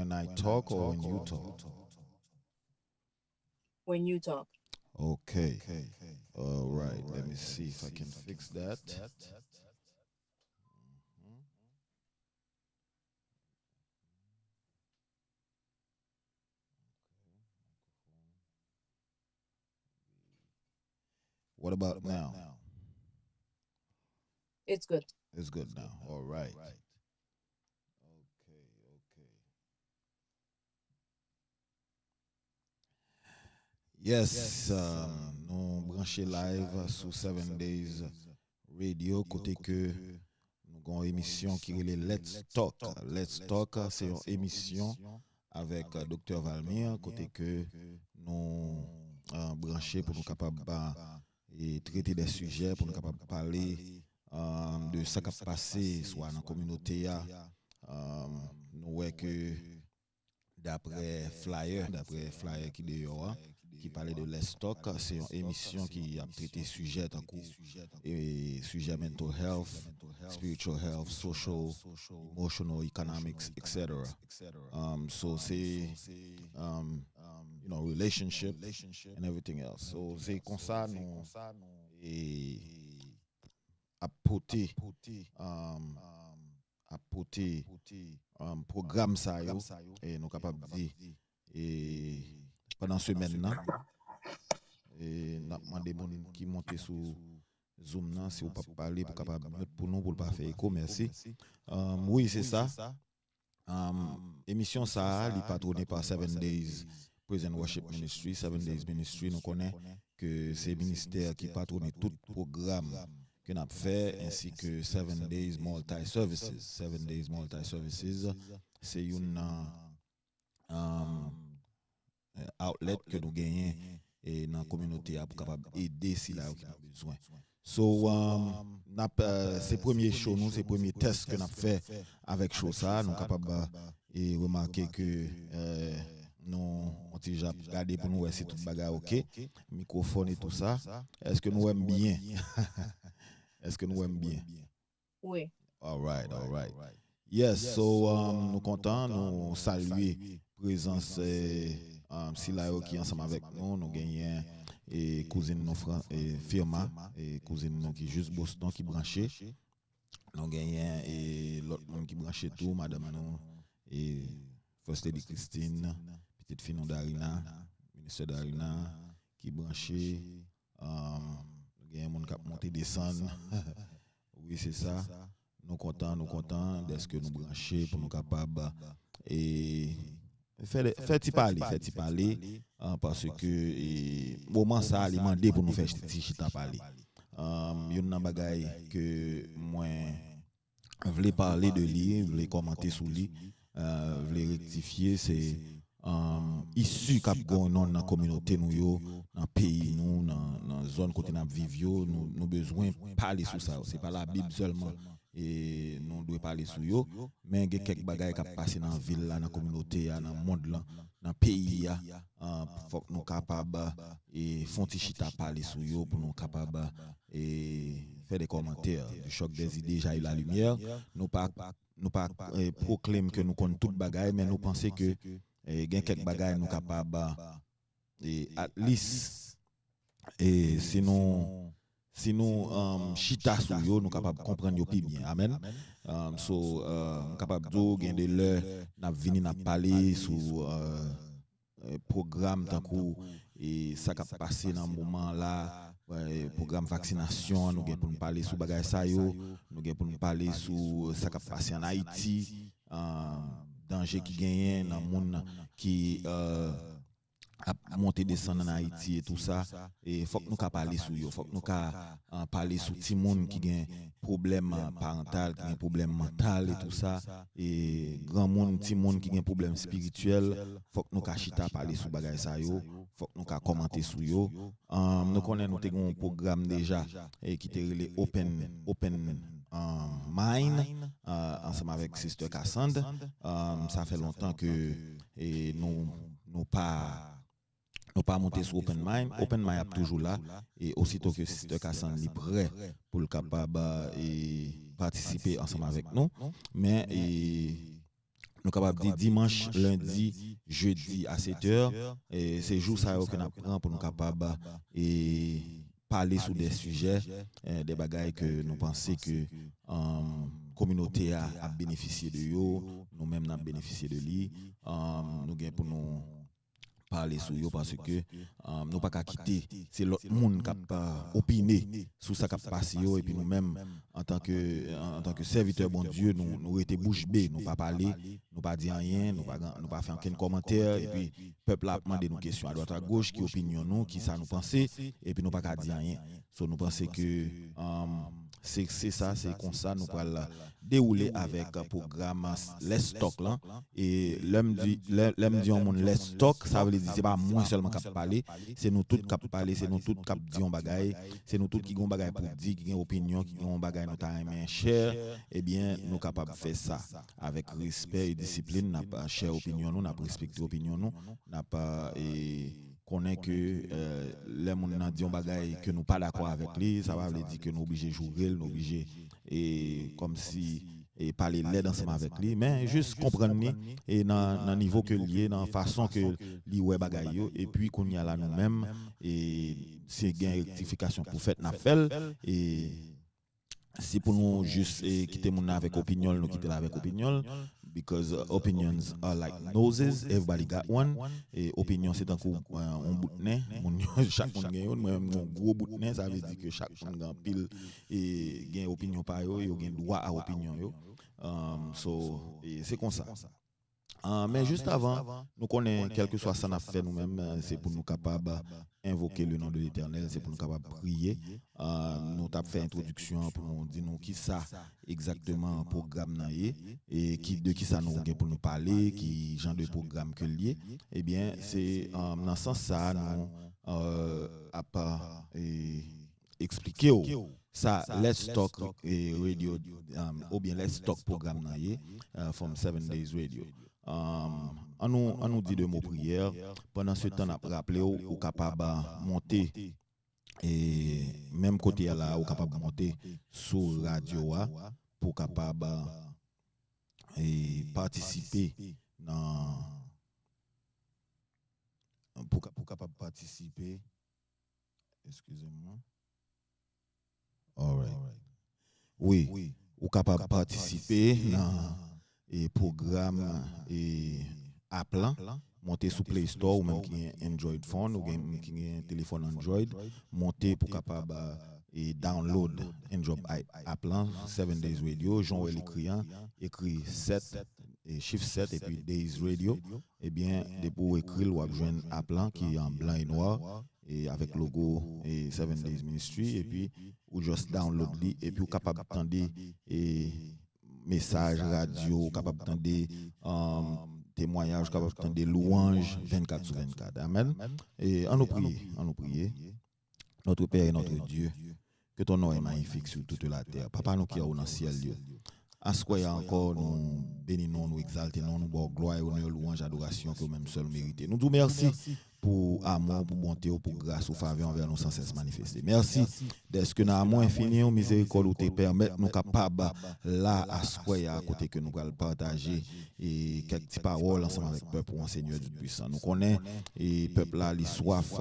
when I talk or when you talk? When you talk. Okay. All right. Let me see if I can fix that. What about now? It's good. It's good now. All right. Okay. Okay. Yes, nous branchons live sur 7 Days Radio, côté que nous avons une émission qui est Let's Talk. Let's Talk, c'est une émission avec Dr. Valmyr, côté que nous branchons pour nous capables et traiter des sujets, pour nous capables de parler de ce qui a passé, soit dans la communauté. Nous voyons que d'après flyer qui est dehors, qui parlait de Let's Talk, c'est une émission qui a traité sujet et sujet mental health, spiritual health, social, emotional, economics, etc. So c'est relationship and everything else. So c'est comme ça nous et apporter programme ça yo et nous capable dire et pendant semaine là et n'a demandé moun qui monter sur Zoom là si vous pas parler pour capable pour nous pour pas faire écho merci. Oui, c'est ça. Émission ça li patronné par 7 Days Present Worship Ministry, 7 Days Ministry, nous connaît que c'est ministère qui patronne tout programme que n'a fait ainsi que 7 Days Multi Services. 7 Days Multi Services, c'est une outlet que nous gagnons et dans la communauté pour capable aider si là qui a besoin. So c'est premier show nous, c'est premier test que nous fait avec show ça, nous capable et remarquer que nous on déjà regardé pour nous voir si tout bagarre OK, microphone et tout ça. Est-ce que nous aimons bien? Est-ce que nous aimons bien? Oui. All right. Yes, so nous contents, nous saluer présence Silayo qui ensemble avec nous, nous gagnons et cousine nous et firma et cousine nous qui juste Boston qui branché. Nous gagnons et l'autre monde qui branché tout, madame nous et First Lady Christine, petite fille nous d'Arina, ministre d'Arina qui branché nous gagnons monde qui monter descendre. Oui, c'est ça. Nous contents d'être que nous brancher pour nous capables et faire parler parce que moment ça alimenter pour nous faire chita parler. Yon nan bagay que moi voulais parler de lui, voulais commenter sur lui, voulais rectifier c'est issu cap gon dans la communauté nous yo, dans pays nous, dans zone côté n'a vivre nous besoin parler sur ça, c'est pas la Bible seulement. Et nous devons parler sur yo mais il y a quelques bagages qui passent dans la ville là dans la communauté dans le monde là dans le pays faut que nous capables et font chita parler sur yo pour nous capables et faire des commentaires du choc des idées jaillit la lumière nous pas proclame que nous connaissons tout bagages mais nous pensons que il y a quelques bagages nous capables et at least et sinon chita sur yo nous capable comprendre yo plus bien amen so capable de gagner de l'heure n'a venir n'a parler sur programme tant que et ça qui passé dans moment là programme vaccination nous gain pour nous parler sur bagage ça yo nous gain pour nous parler sur ça qui passé en Haïti danger qui gagne dans monde qui à monter descendre en Haïti et tout ça et faut que nous parler sur yo faut que nous parler sur ti monde qui gagne problème parental qui gagne problème mental et tout ça et grand monde ti monde qui gagne problème spirituel faut que nous chita parler sur bagay ça yo faut que nous commenter sur yo nous connaissons nous te un programme déjà et qui était relé open mind ensemble avec Sister Cassandre ça fait longtemps que et nous pas monter sur Open Mind. Open Mind est toujours là. Et aussitôt que Sister Cassandre est prêt pour le capable et participer ensemble avec nous. Mais nous capable de dire dimanche, lundi, jeudi à 7 heures et c'est jour ça que nous prend pour nous capable et parler sur des sujets des bagailles que nous pensons que communauté a bénéficié de yo, nous-mêmes n'a bénéficié de lui, nous gain pour nous parler sur eux parce que nous pas qu'à quitter c'est l'autre monde qui a opiné sur ça qui a passé et puis nous-mêmes en tant que serviteur bon Dieu nous été bouche bée nous pas parler nous pas dire rien nous pas faire aucun commentaire et puis peuple a demandé nos questions à droite à gauche qui opinion nous qui ça nous penser et puis nous pas qu'à dire rien so nous penser que c'est ça c'est comme ça nous allons dérouler avec un programme les stocks là et l'homme dit on les stocks ça veut dire c'est pas moi seulement qui parler c'est nous tous qui parler c'est nous tous qui dit on bagaille c'est nous tous qui gon bagaille pour dire qui ont opinion qui ont bagaille nous ta aimé cher et bien nous capable faire ça avec respect et discipline n'a pas cher opinion nous n'a pas respecté opinion nous n'a pas et connaît que les gens nan dit on bagaille que nous pas d'accord avec lui ça va veut dire que nous obligé jouer nous obligé et comme si et parler l'aide ensemble avec lui mais juste comprendre et dans niveau que lié dans façon que li ouais bagaille yo et puis qu'on y a là nous-mêmes et c'est gain rectification pour fait n'a fait et si pour nous juste quitter mon avec opinion nous quitter là avec opinion because opinions are like noses everybody got one et opinion c'est un coup on bout de nez chaque monde gagne moi mon gros bout de nez ça veut dire que chaque monde gagne pile et gagne opinion par yo gagne droit à opinion yo so c'est comme ça. Mais juste avant, nous connaissons, quel que soit ça n'a fait nous-mêmes, c'est pour nous capables invoquer le nom de l'Éternel, c'est pour nous capables prier. Nous avons fait introduction pour nous dire nous qui ça exactement programme et de qui ça nous avons pour nous parler, qui genre de programme que lié. Eh bien, c'est dans ce sens ça nous a pas expliqué ça let's talk radio ou bien let's talk programme from 7 days radio. On nous dit de mots prière. Pendant ce temps, on a rappelé au capable monter et même côté là, au capable monter sur radio pour capable et participer dans pour capable participer. Excusez-moi. All right. Oui, ou capable participer dans et programme et appelant monter sur Play Store ou même qui est Android phone ou qui est un téléphone Android monter pour capable et download Android appelant 7 Days Radio Jean-Wel écrit 7 et chiffre 7 et puis Days Radio et bien pour écrire ou joindre appelant qui est en blanc et noir et avec logo et 7 Days Ministry et puis ou juste download et puis capable d'entendre et message radio capable d'entendre témoignages capable d'entendre louanges 24/24 amen et on nous prier notre Père et notre Dieu que ton nom est magnifique sur toute la terre papa nous qui est dans le ciel Dieu assoya encore nous bénissons nous exaltons nous bon gloire honneur louange adoration que même seul mérité nous disons merci pour amour, pour bonté, pour grâce, pour faveur envers nous sans cesse manifester. Merci d'être que nous amour infini, miséricorde, ou te permettre nous capables là à ce à côté que nous allons partager et quelques petites paroles ensemble avec le peuple ou Seigneur du puissant. Nous connaissons et peuple là, les soif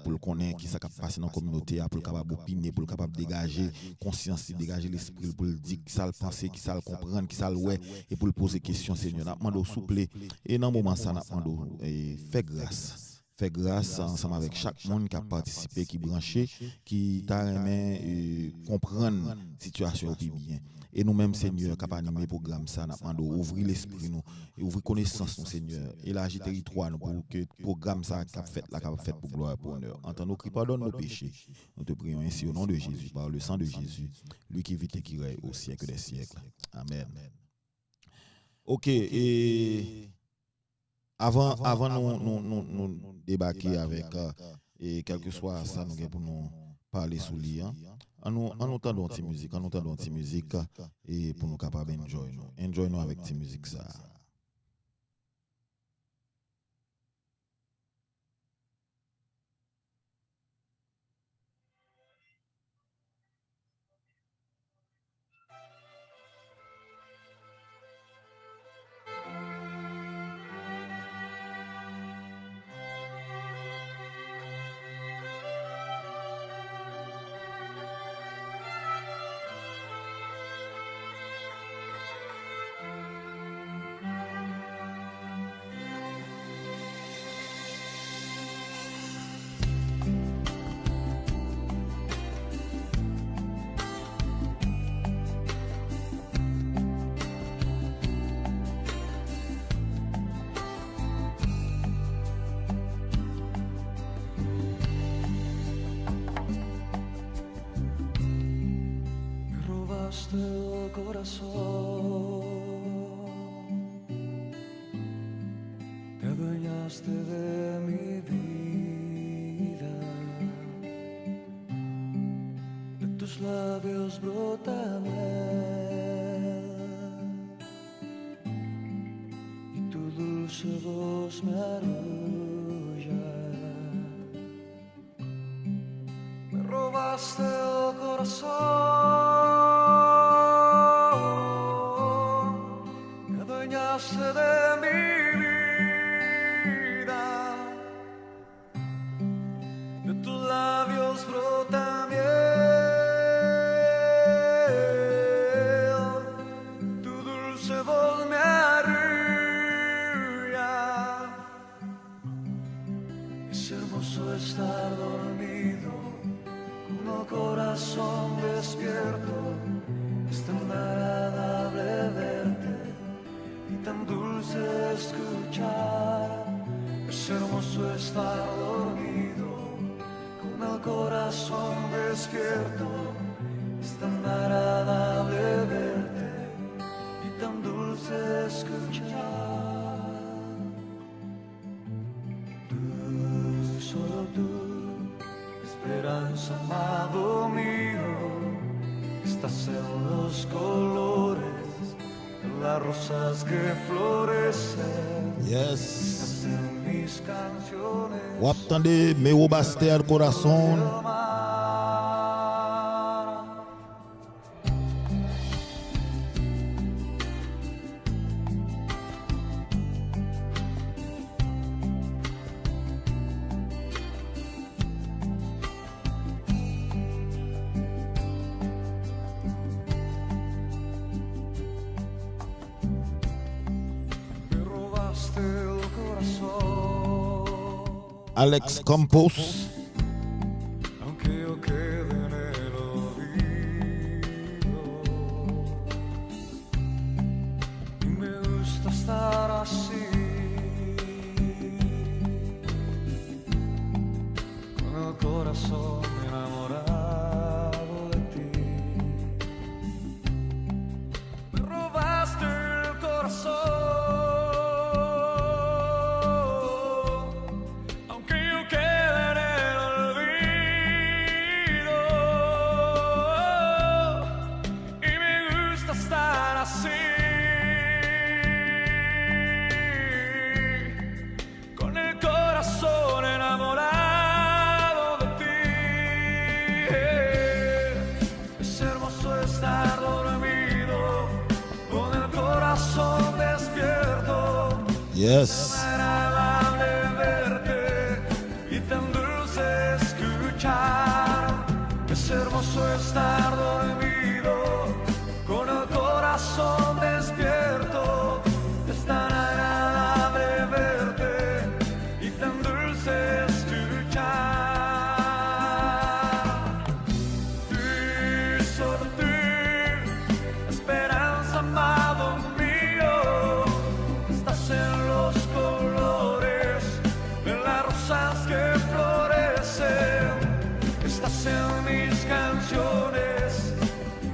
pour le connaître qui ça passe dans la communauté, pour le capable opiner, pour le capable dégager conscience, dégager l'esprit, pour le dire qui ça le penser, qui ça le comprendre, qui ça le ouais et pour le poser question Seigneur. Nous demandons souple et dans le moment ça nous demandons fait grâce. Fait grâce ensemble avec chaque monde qui a participé, qui branché, qui t'a aimé comprendre la situation plus bien. Et nous-mêmes, Seigneur, qui a animé le programme, ça, nous demandons ouvrir l'esprit, nous, et ouvrir connaissance, nous, Seigneur. Élargir le territoire, nous, pour que le programme, ça, qu'a fait pour gloire et pour honneur. Entends nos cris, pardonne nos péchés. Nous te prions ainsi au nom de Jésus, par le sang de Jésus, lui qui vit et qui règne au siècle des siècles. Amen. Ok, et avant nous débarquer avec et quel que soit ça nous pour nous parler sous lui en nous entendons une petite musique et pour nous capable enjoy nous avec cette musique ça. corazón, te adueñaste de mi vida, de tus labios brota miel y tu dulce voz me arrulla. Me robaste el corazón, te adueñaste de mi vida, de tus labios brota miel, tu dulce voz me arrulla. Es hermoso estar dormido con el corazón despierto, es tan agradable verte y tan dulce escuchar. Es hermoso estar dormido con el corazón despierto, es tan agradable verte y tan dulce escuchar. Tú, solo tú, esperanza, amado mío, estás en los colores de las rosas que florecen. Yes. Estás en mis canciones. Ou attendez, me robaste el corazón. del mar. Me robaste el corazón. Alex Campos. Aunque yo quede en el olvido, y me gusta estar así, con el corazón enamorado de ti. Me robaste el corazón, aunque yo quede en el olvido, y me gusta estar así, con el corazón enamorado de ti. Es hermoso estar dormido con el corazón despierto. Yes. Agradable verte y tan dulce escuchar. Es hermoso estar dormido con el corazón despierto. Es tan agradable verte y tan dulce escuchar. Tú, solo tú, esperanza, amado mío, estás en los colores de las rosas que florecen, estás en mis canciones,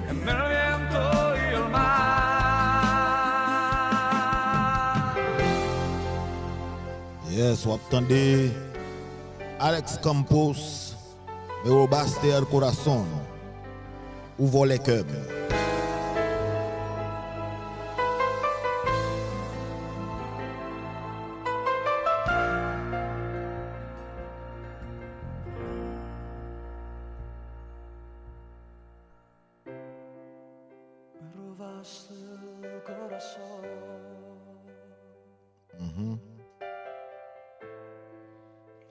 en el viento y el mar. Yes, ou attendez. Alex Campos. Me robaste el corazón. Ou volé cœur. Me robaste el corazón,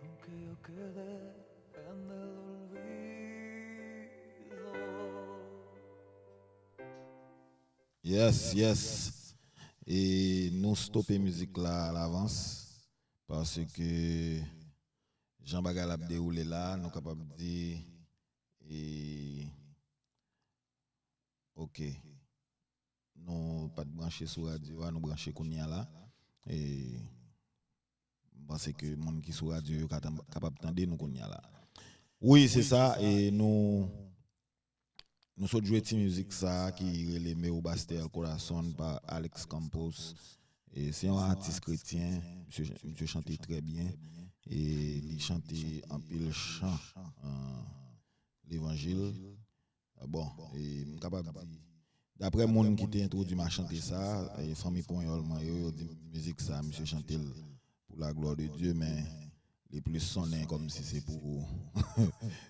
aunque yo quede en el olvido. Yes, yes. Et nous stopper musique là à l'avance parce que Jean Bagal a déroulé là, nous capables de dire et OK. Nous pas de brancher sur radio, nous brancher Kounia là et parce que monde qui sur radio capable d'entendre nous Kounia là. Oui, c'est ça et nous nous sommes joué de musique ça qui est le au Bastel Corazon par Alex Campos. Et c'est un artiste chrétien, monsieur chantait très bien et il chantait un pile chant l'évangile. Bon, et capable de dire d'après monde qui t'a introduit m'a chanté ça, et famille Pognol yo dit musique ça monsieur chanter pour la gloire de Dieu mais les plus sonnés comme si c'est pour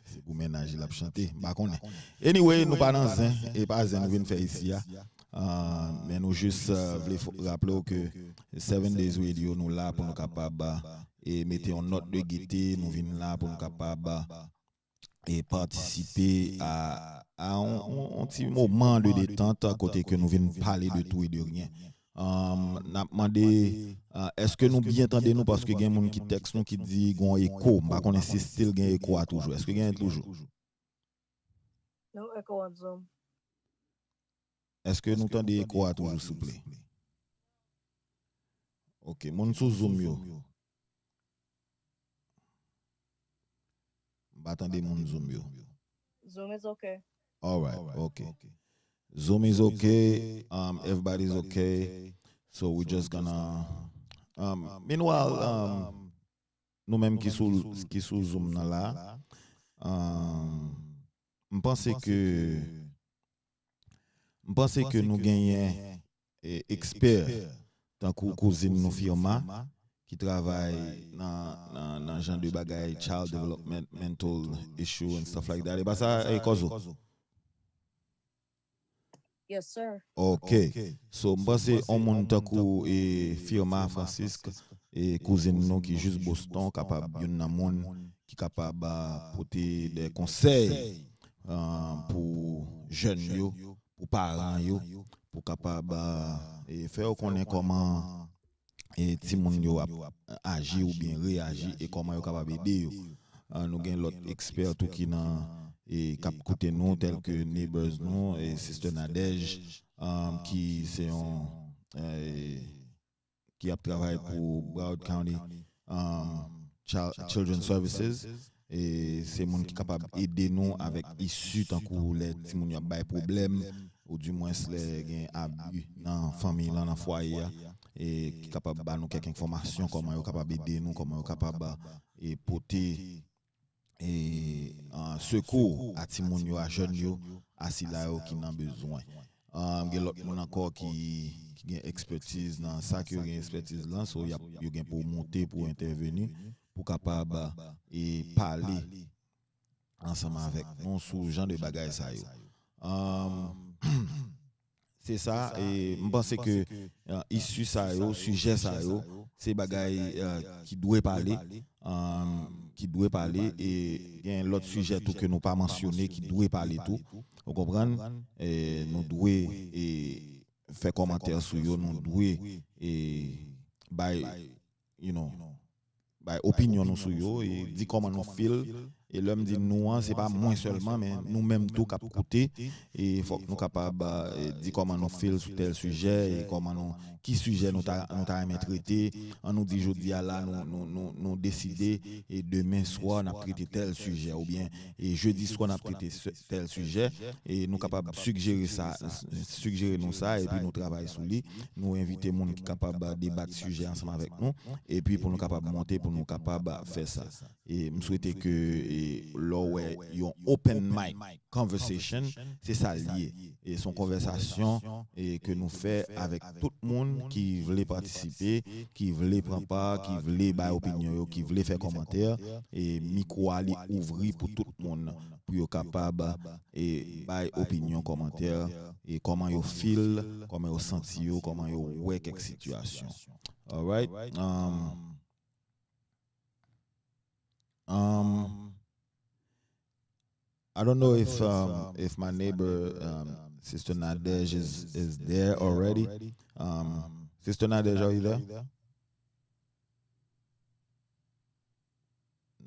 c'est pour ménager la chanter bah connaît. Anyway, nous pas dans zin et pas zin nous venons faire ici mais nous juste voulons rappeler que 7 Days Radio nous là pour nous capable et mettez en note de gaieté, nous venons là pour nous capable et participer à un petit moment de détente à côté que nous venons parler de tout et de rien. N'a demandé est-ce que nous bien entendez nous parce que il y a des gens qui texte nous qui dit gon écho, pas qu'on est style gain écho à toujours. Est-ce que gain toujours? No echo on Zoom. Est-ce que nous entendez écho à toujours s'il vous plaît? OK, mon sous Zoom yo. Attendez mon Zoom yo. Zoom is okay. All right, okay. Zoom is okay. Everybody's okay. So we're just gonna. Meanwhile, nous-mêmes qui sous Zoom là, je pense que nous gagnons experts tant que cousine nous firma qui travaille dans genre de bagaille child development, mental issue and stuff like that. Et bah ça est cause. Yes, sir. OK. So m'pense on moun takou et firma Francisque et cousine nous qui juste Boston capable yon nan moun qui capable porter des conseils pour jeunes yo, pour parents yo, pour capable et faire connaître comment et ti moun yo agir ou bien réagir et comment yo capable aider yo. Nous gagne l'autre expert tout qui nan et cap côté nous tel que neighbors nous et sister Nadège qui c'est un qui a travaillé pour Broward County Children's Services et c'est monde qui capable aider nous avec issue tant que les ti moun y a bay problème ou du moins les gain abus dans famille dans foyer et qui capable ba nous quelques informations comment yo capable aider nous comment yo capable et porter et secours à ti moun yo à jeune yo assis là qui n'ont besoin gen l'autre moun encore qui gen expertise dans ça qui gen expertise là so y a yo gen pour monter pour intervenir pour capable et parler ensemble avec nous sur genre de bagaille ça yo c'est ça et je pense que issu ça yo sujet ça yo c'est bagaille qui doit parler et il y a l'autre sujet tout que nous pas mentionné qui doit parler tout vous comprenez et nous doit et faire commentaire sur yo nous doit et by you know by opinion nous sur yo et dit comment nous feel et l'homme dit nous c'est pas moins seulement mais nous même tout cap côté et faut que nous capable dire comment nous feel sur tel sujet et comment nous qui sujet nous t'a traité on nous dit jodi à là nous décider et demain soir on a traité tel sujet ou bien et jeudi soir on a traité tel sujet et nous capable suggérer nous ça et puis nous travailler sur lui nous inviter monde qui capable débattre sujet ensemble avec nous et puis pour nous capable monter pour nous capable faire ça et me souhaiter que là ouais yon open mic conversation c'est ça lié et son conversation et que nous fait avec tout le monde qui voulait participer qui voulait prendre part qui voulait bailler opinion qui voulait faire commentaire et micro ali ouvrir pour tout le monde pour yo capable et bailler opinion commentaire et comment yo feel comment yo senti yo comment yo ouais quelques situations all right I don't know if my neighbor Sister Nadej is there already. Sister Nadej, are you there?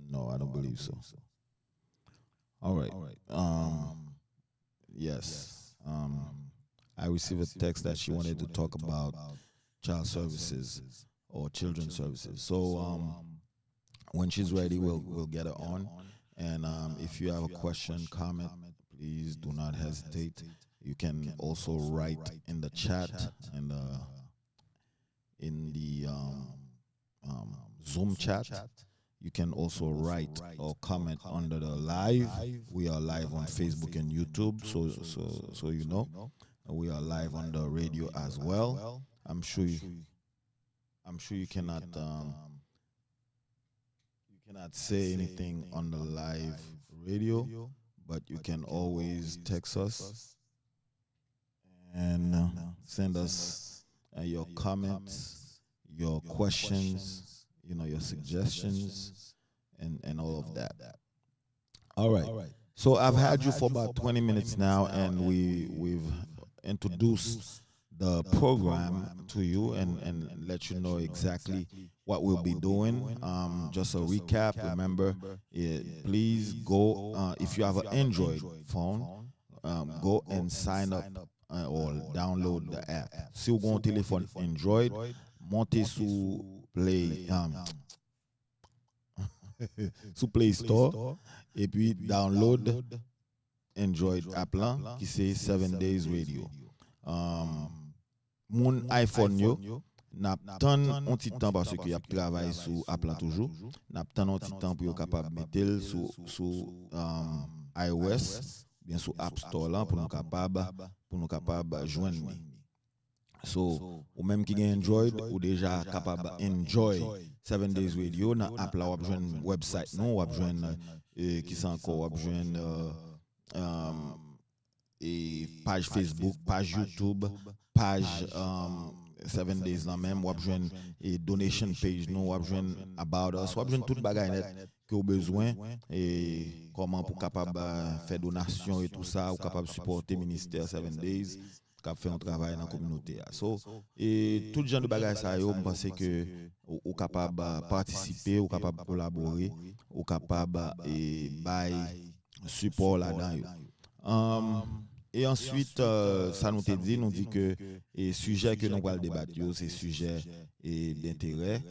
No, I don't believe so. All right. Yes. I received a text that she wanted to talk about child services or children's services. So when she's ready, we'll get her on. And if you have a question, comment, please do not hesitate. You can also write in the chat and in the Zoom chat. You can also write or comment under the live. We are live on Facebook and YouTube, so you know. We are live on the radio as well. I'm sure you cannot say anything on the live radio, but you can always text us and send us your comments, your questions, your suggestions, and all of that. All right. So I've had you for about 20 minutes now, and we've introduced the program to you and let you know exactly what we'll be doing. Just a recap. Remember, please go, if you have an Android phone, go and sign up or download the app. Si vous avez un téléphone Android, montez sous sous Play Store et puis download Android app là qui c'est 7 Days Radio. Mon iPhone yo n'a tant un petit temps parce que y a travaillé sur app là toujours, n'a tant un petit temps pour être capable mettre sur iOS bien sur App Store là pour nous capable joindre. So, ou même qui a Android ou déjà capable enjoy 7 Days Radio dans app là, ou besoin website non, ou besoin qui sont encore, ou besoin page Facebook, page YouTube, page 7 Days là même, ou besoin donation page non, ou besoin about us, ou besoin toute bagaille net que vous besoin et comment pour capable faire donation et tout ça, ou capable supporter ministère 7 Days qui fait un travail dans la communauté. So, et tout genre de bagages ça yo, je pense que ou capable participer, ou capable collaborer, ou capable et bail support là-dedans. Et ensuite, ça nous dit que les sujets que nous allons débattre, c'est sujet d'intérêt.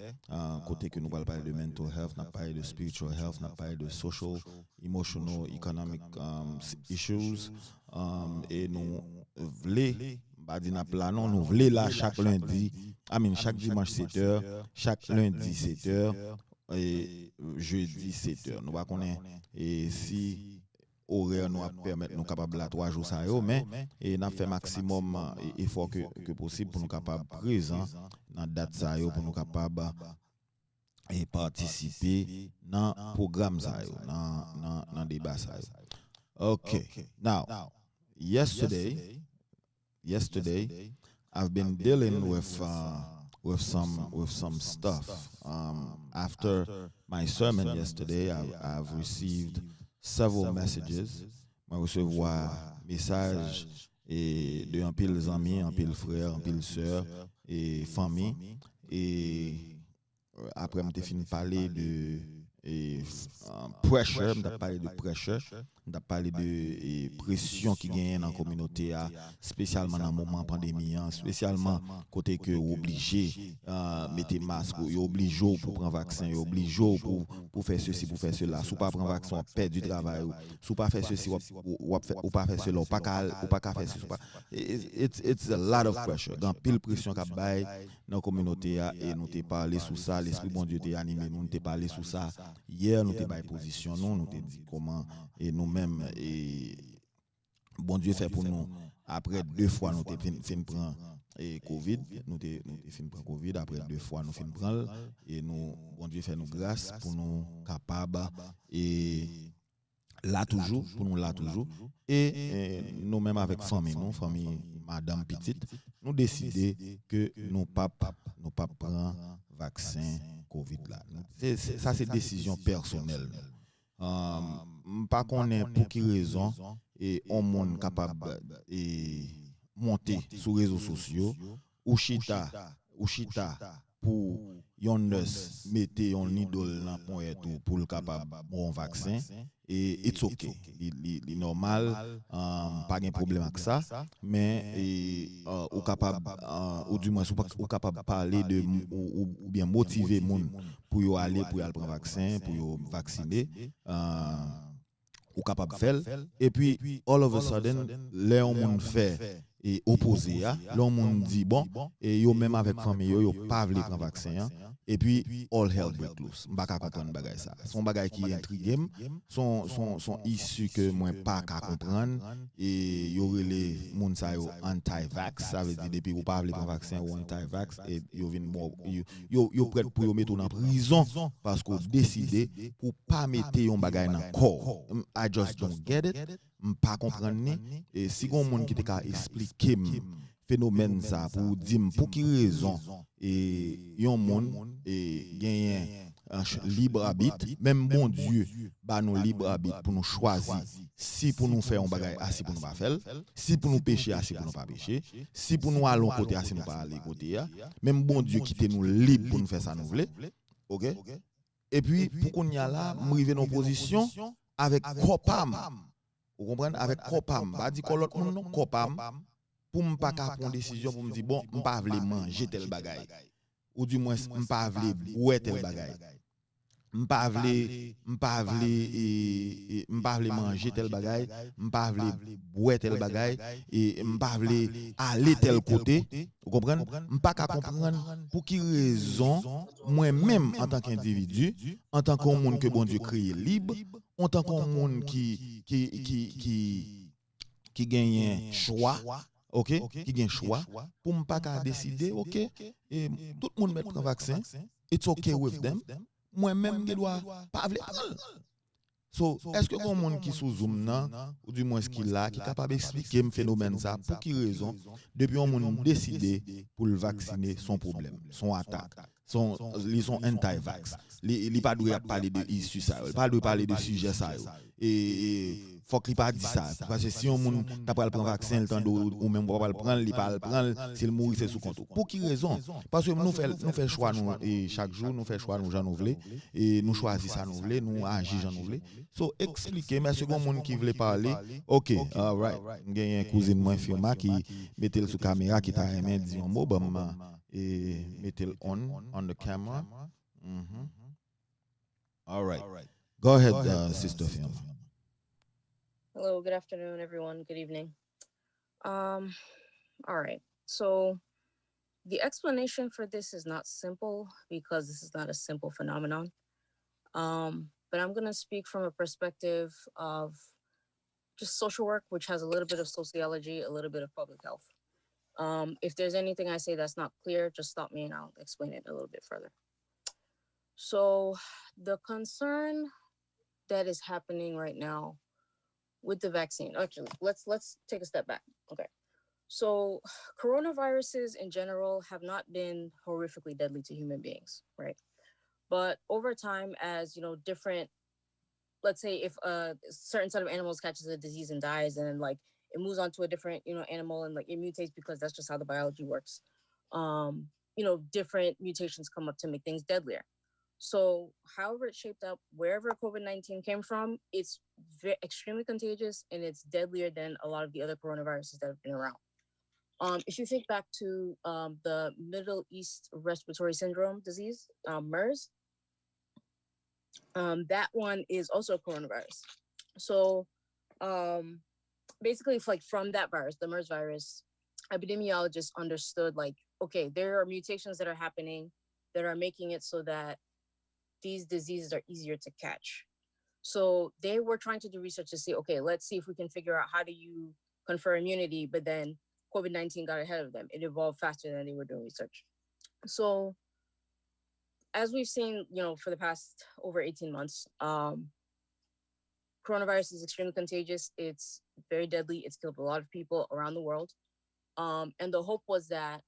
Côté que nous allons parler de mental health, nous allons parler de spiritual health, nous allons parler de social, emotional, economic issues. Et nous voulons là chaque lundi, chaque dimanche 7h, chaque lundi 7h et jeudi 7h. Nous va connaître et si horaire nous permettre nous capable là 3 jours ça mais et n'a fait maximum effort que possible pour nous capable présent dans date ça pour nous capable et participer dans programme ça dans débat ça. Okay. Now, yesterday I've been dealing with some stuff. After my sermon yesterday, I've received several messages. Je recevoir messages de un pile amis, un pile frère, un pile sœur et famille. Et après, je fini parler de pressure, je parlé de pressure, je parlé de pression qui gagne dans la communauté, spécialement dans le moment de pandémie, spécialement côté que obligé mettre masque, obligé pour prendre vaccin, obligé pour faire ceci, pour faire cela. Si pas prendre vaccin, on perd du travail. Si pas faire ceci, ou pas faire cela, ou pas faire ceci. It's a lot of pressure. Dans pile pression qu'a bail dans la communauté et nous t'ai parlé sur ça, l'esprit bon Dieu t'ai animé, nous t'ai parlé sur ça. Hier nous t'ai bail position, nous t'ai dit comment et nous-mêmes et bon Dieu fait pour nous. Après 2 fois nous t'ai fin prendre Covid, nous t'ai fin prendre Covid, après 2 fois nous fin prendre et nous bon Dieu fait nous grâce pour nous capable et là toujours pour nous là toujours et nous-mêmes avec famille madame petite nous décider que nous pas prendre vaccin Covid là. Ça c'est décision personnelle. Pas connaît pour qui raison et on monde capable et monter sur réseaux sociaux ou chita pour yon nurse mettez un idole dans point pour le capable bon vaccin et it's okay li normal pas de problème avec ça mais ou capable ou du moins ou capable parler de ou bien motiver moun pour y aller pour y aller prendre vaccin pour y vacciner ou capable de faire et puis all of a sudden les on fait et opposé à l'on dit bon et yo même avec famille yo pas veut prendre vaccin hein, et puis all hell break loose m'pas ka comprendre bagay ça son bagay qui intrigue son issu que moi pas ka comprendre et yo relé moun sa yo anti-vax ça veut dire depuis ou pas veut prendre vaccin ou anti-vax et yo vinn bon yo prêt pour yo mettre en prison parce qu'on décidé pour pas mettre yon bagay dans corps. I just don't get it. Pas comprendre ni et si gon monde qui te ka expliquer phénomène ça pour dire pour qui raison et yon monde et gagner un libre arbitre même bon Dieu ba nous libre arbitre pour nous choisir si pour nous faire un bagay si pour nous pas faire si pour nous pécher si pour nous pas pécher si pour nous aller côté si nous pas aller côté même bon Dieu qui nous libre pour nous faire ça nous voulons. OK. Et puis pour qu'on y a là m'river dans position avec copam. Vous comprenez avec copam, pas dit que l'autre monde non copam pour me pas prendre décision pour me dire bon, m'pas vle manger tel bagay ou du moins m'pas vle boire tel bagay. M'pas vle manger tel bagay, m'pas vle boire tel bagay et m'pas vle aller tel côté. Vous comprenez? M'pas ka comprendre pour qui raison moi-même en tant qu'individu, en tant qu'un monde que bon Dieu créé libre, en tant qu'un monde qui gagne choix, OK, qui gagne choix pour m'pas ka décider, OK, et tout le monde mettre un vaccin, it's okay with them. Moi-même je dois pas vle prendre. So, est-ce que un monde qui sous zoom nan ou du moins qui là qui capable d'expliquer le phénomène ça pour qui raison depuis un monde décidé pour le vacciner son problème, son attaque, ils sont anti-vax. Ils pas doit parler de issue ça, pas doit parler de sujet ça et faut qu'il pas dit ça parce que si on monde t'a pas le prendre vaccin le temps ou même pas le prendre, il pas le prendre, s'il mourir c'est sous compte. Pour qui raison? Parce que nous fait choix nous et chaque jour nous fait choix nous j'en voulons et nous choisir ça nous voulons, nous agir j'en voulons. So expliquer mais second monde qui voulait parler. OK, all right. J'ai un cousin moi firma qui mettait sur caméra qui t'a aimé dit un mot et mettez on the camera. All right. Go ahead, Sister Firma. Hello, good afternoon, everyone. Good evening. All right. So the explanation for this is not simple because this is not a simple phenomenon. But I'm going to speak from a perspective of just social work, which has a little bit of sociology, a little bit of public health. If there's anything I say that's not clear, just stop me and I'll explain it a little bit further. So the concern that is happening right now with the vaccine, actually, let's take a step back. Okay. So coronaviruses in general have not been horrifically deadly to human beings, right? But over time, as different, let's say if a certain set of animals catches a disease and dies, and then like it moves on to a different, animal and like it mutates because that's just how the biology works. Different mutations come up to make things deadlier. So however it's shaped up, wherever COVID-19 came from, it's extremely contagious and it's deadlier than a lot of the other coronaviruses that have been around. If you think back to the Middle East Respiratory Syndrome disease, MERS, that one is also a coronavirus. So basically, like from that virus, the MERS virus, epidemiologists understood like, okay, there are mutations that are happening that are making it so that these diseases are easier to catch. So they were trying to do research to see, okay, let's see if we can figure out how do you confer immunity, but then COVID-19 got ahead of them. It evolved faster than they were doing research. So as we've seen, for the past over 18 months, coronavirus is extremely contagious. It's very deadly. It's killed a lot of people around the world. And the hope was that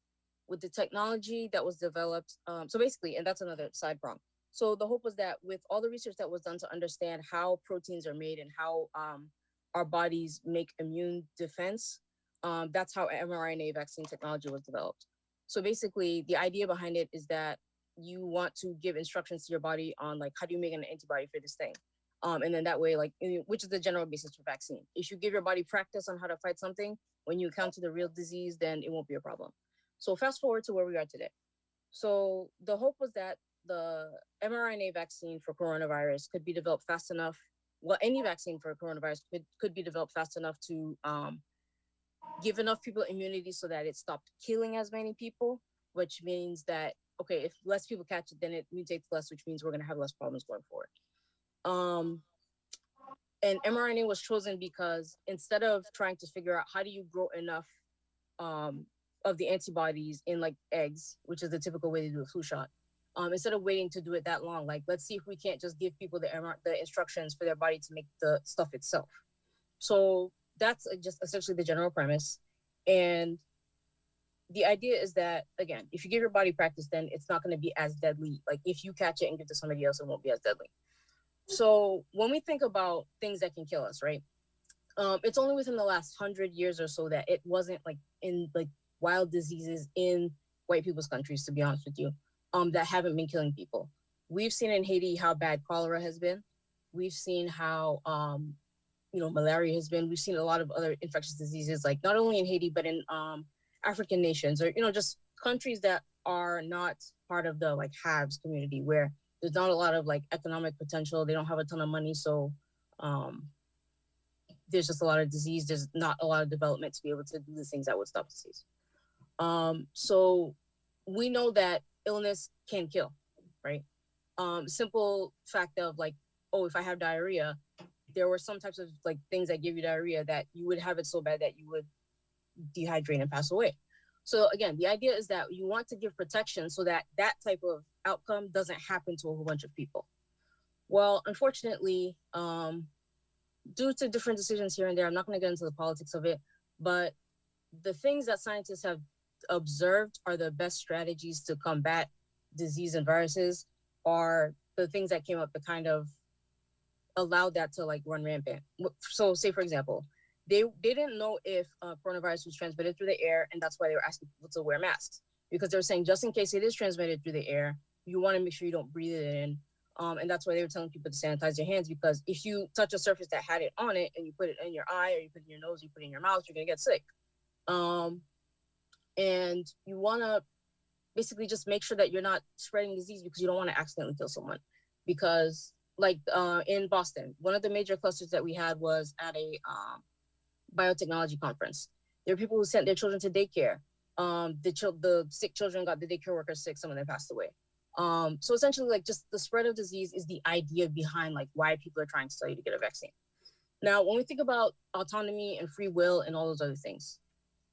with the technology that was developed, so basically, and that's another side prong. So the hope was that with all the research that was done to understand how proteins are made and how our bodies make immune defense, that's how mRNA vaccine technology was developed. So basically, the idea behind it is that you want to give instructions to your body on like, how do you make an antibody for this thing? And then that way, like, which is the general basis for vaccine. If you give your body practice on how to fight something, when you encounter the real disease, then it won't be a problem. So fast forward to where we are today. So the hope was that the mRNA vaccine for coronavirus could be developed fast enough, well, any vaccine for coronavirus could be developed fast enough to give enough people immunity so that it stopped killing as many people, which means that, okay, if less people catch it, then it mutates less, which means we're going to have less problems going forward. And mRNA was chosen because instead of trying to figure out how do you grow enough of the antibodies in like eggs, which is the typical way to do a flu shot, instead of waiting to do it that long, like let's see if we can't just give people the instructions for their body to make the stuff itself. So that's just essentially the general premise. And the idea is that, again, if you give your body practice, then it's not going to be as deadly. Like if you catch it and give it to somebody else, it won't be as deadly. So when we think about things that can kill us, right? It's only within the last 100 years or so that it wasn't like in like wild diseases in white people's countries, to be honest with you, that haven't been killing people. We've seen in Haiti how bad cholera has been. We've seen how, malaria has been. We've seen a lot of other infectious diseases, like not only in Haiti, but in African nations, or, just countries that are not part of the like haves community, where there's not a lot of like economic potential. They don't have a ton of money. So there's just a lot of disease. There's not a lot of development to be able to do the things that would stop disease. So we know that illness can kill, right? Simple fact of like, oh, if I have diarrhea, there were some types of like things that give you diarrhea that you would have it so bad that you would dehydrate and pass away. So again, the idea is that you want to give protection so that that type of outcome doesn't happen to a whole bunch of people. Well, unfortunately, due to different decisions here and there, I'm not going to get into the politics of it, but the things that scientists have observed are the best strategies to combat disease and viruses are the things that came up that kind of allowed that to like run rampant. So say, for example, they didn't know if coronavirus was transmitted through the air, and that's why they were asking people to wear masks, because they were saying just in case it is transmitted through the air, you want to make sure you don't breathe it in. And that's why they were telling people to sanitize their hands, because if you touch a surface that had it on it and you put it in your eye or you put it in your nose, you put it in your mouth, you're going to get sick. And you want to basically just make sure that you're not spreading disease, because you don't want to accidentally kill someone. Because like in Boston, one of the major clusters that we had was at a biotechnology conference. There were people who sent their children to daycare. The sick children got the daycare workers sick. Some of them passed away. So essentially, like, just the spread of disease is the idea behind like why people are trying to tell you to get a vaccine. Now, when we think about autonomy and free will and all those other things,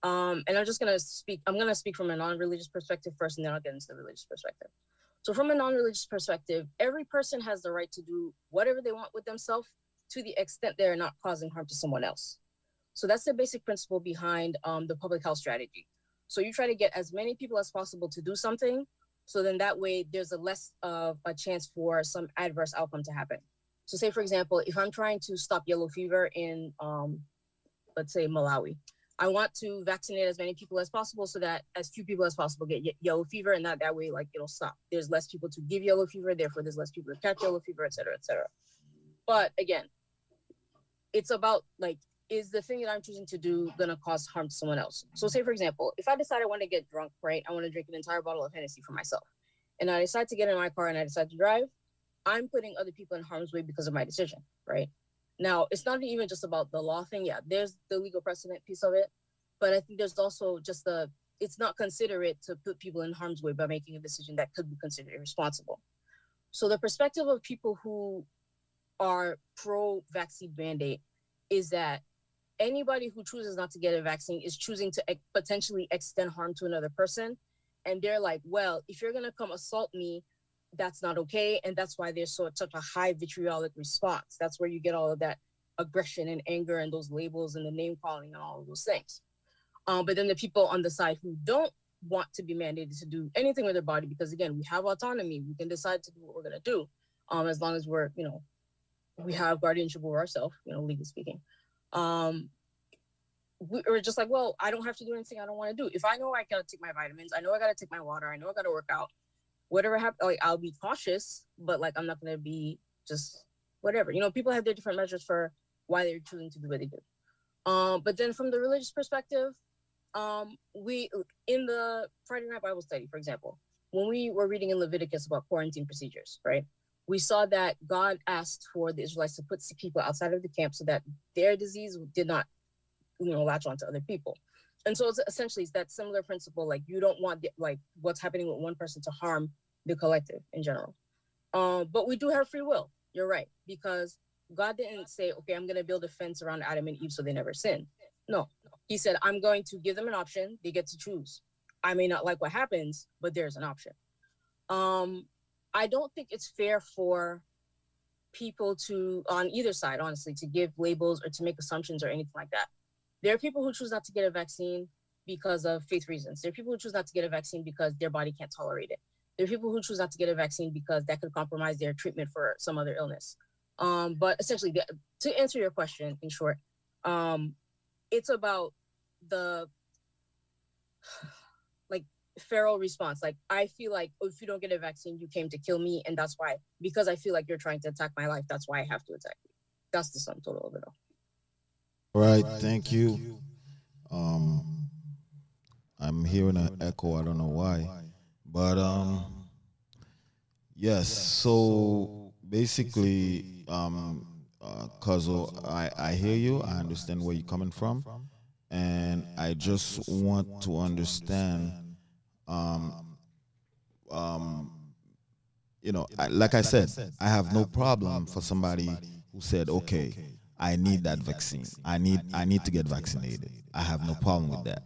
and I'm going to speak from a non-religious perspective first, and then I'll get into the religious perspective. So from a non-religious perspective, every person has the right to do whatever they want with themselves to the extent they're not causing harm to someone else. So that's the basic principle behind the public health strategy. So you try to get as many people as possible to do something, so then that way there's a less of a chance for some adverse outcome to happen. So say, for example, if I'm trying to stop yellow fever in, let's say, Malawi, I want to vaccinate as many people as possible so that as few people as possible get yellow fever, and that way, like, it'll stop. There's less people to give yellow fever, therefore there's less people to catch yellow fever, et cetera, et cetera. But again, it's about, like, is the thing that I'm choosing to do gonna cause harm to someone else? So say, for example, if I decide I want to get drunk, right? I want to drink an entire bottle of Hennessy for myself, and I decide to get in my car and I decide to drive, I'm putting other people in harm's way because of my decision, right? Now, it's not even just about the law thing. Yeah, there's the legal precedent piece of it, but I think there's also just it's not considerate to put people in harm's way by making a decision that could be considered irresponsible. So the perspective of people who are pro-vaccine mandate is that anybody who chooses not to get a vaccine is choosing to potentially extend harm to another person. And they're like, well, if you're going to come assault me, that's not okay. And that's why there's such a high vitriolic response. That's where you get all of that aggression and anger and those labels and the name calling and all of those things. But then the people on the side who don't want to be mandated to do anything with their body, because again, we have autonomy. We can decide to do what we're going to do, as long as we're, we have guardianship over ourselves, legally speaking. We're just like, well, I don't have to do anything I don't want to do. If I know I got to take my vitamins, I know I got to take my water, I know I got to work out, whatever happens, like, I'll be cautious, but like, I'm not going to be just whatever. People have their different measures for why they're choosing to do what they do. But then from the religious perspective, we, in the Friday night Bible study, for example, when we were reading in Leviticus about quarantine procedures, right? we saw that God asked for the Israelites to put sick people outside of the camp so that their disease did not, latch on to other people. And so it's essentially that similar principle. Like, you don't want like what's happening with one person to harm the collective in general. But we do have free will. You're right, because God didn't say, okay, I'm going to build a fence around Adam and Eve so they never sin. No, he said, I'm going to give them an option. They get to choose. I may not like what happens, but there's an option. I don't think it's fair for people to, on either side, honestly, to give labels or to make assumptions or anything like that. There are people who choose not to get a vaccine because of faith reasons. There are people who choose not to get a vaccine because their body can't tolerate it. There are people who choose not to get a vaccine because that could compromise their treatment for some other illness. But essentially, to answer your question in short, it's about the feral response. Like, I feel like, oh, if you don't get a vaccine, you came to kill me, and that's why, because I feel like you're trying to attack my life, that's why I have to attack you. That's the sum total of it all. All right, thank you. I'm hearing an echo. I don't know why, but yes. So basically, Kazo, I hear you. I understand where you're coming from, and I just want to understand. Like I said, I have no problem for somebody who said, okay, I need that vaccine. I need to get vaccinated. I have no problem with that.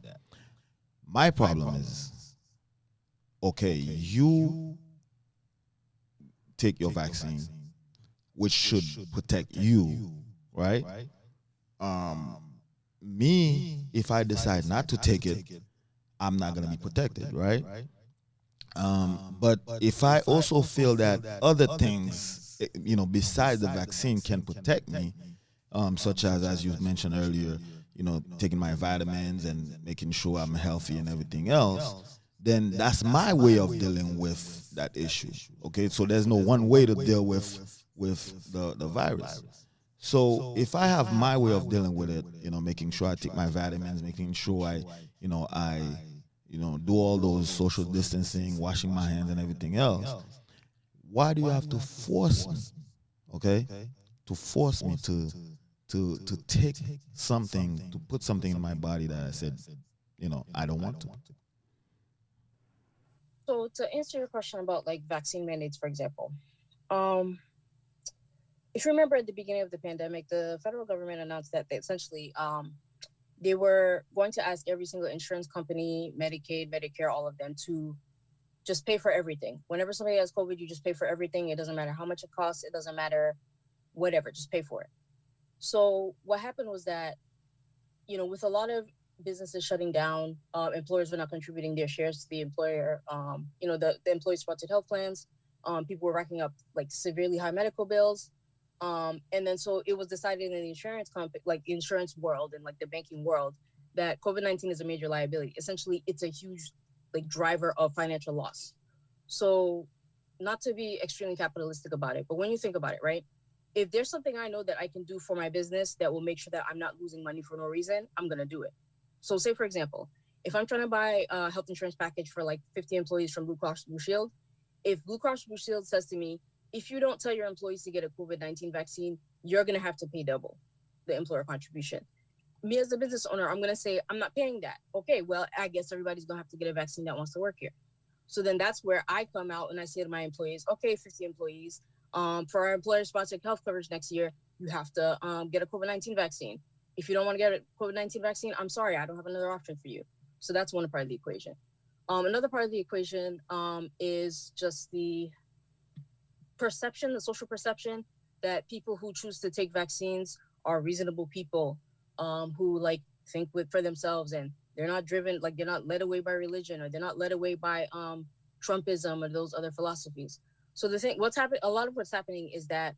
My problem is, okay, you take your vaccine, which should protect you, right? Me, if I decide not to take it, I'm not going to be protected, right? But if I also feel that other things, besides the vaccine can protect me, such as you mentioned earlier, taking my vitamins and making sure I'm healthy and everything else, then that's my way of dealing with that issue. Okay, so there's no one way to deal with the virus. So if I have my way of dealing with it, making sure I take my vitamins, making sure I do all those social distancing, washing my hands and everything else, why do you have to force me, okay, to force me to take something, to put something in my body that I said, I don't want to? So to answer your question about like vaccine mandates, for example, if you remember at the beginning of the pandemic, the federal government announced that they essentially they were going to ask every single insurance company, Medicaid, Medicare, all of them, to just pay for everything. Whenever somebody has COVID, you just pay for everything. It doesn't matter how much it costs. It doesn't matter whatever, just pay for it. So what happened was that, with a lot of businesses shutting down, employers were not contributing their shares to the employer, the employee-sponsored health plans. People were racking up like severely high medical bills. And then so it was decided in the insurance world and like the banking world that COVID-19 is a major liability. Essentially, it's a huge driver of financial loss. So not to be extremely capitalistic about it, but when you think about it, right? If there's something I know that I can do for my business that will make sure that I'm not losing money for no reason, I'm going to do it. So say, for example, if I'm trying to buy a health insurance package for like 50 employees from Blue Cross Blue Shield, if Blue Cross Blue Shield says to me, if you don't tell your employees to get a COVID-19 vaccine, you're going to have to pay double the employer contribution. Me as a business owner, I'm going to say, I'm not paying that. Okay, well, I guess everybody's going to have to get a vaccine that wants to work here. So then that's where I come out and I say to my employees, okay, 50 employees, for our employer-sponsored health coverage next year, you have to get a COVID-19 vaccine. If you don't want to get a COVID-19 vaccine, I'm sorry, I don't have another option for you. So that's one part of the equation. Another part of the equation is just the perception, the social perception that people who choose to take vaccines are reasonable people who think for themselves, and they're not driven, they're not led away by religion, or they're not led away by Trumpism or those other philosophies. So a lot of what's happening is that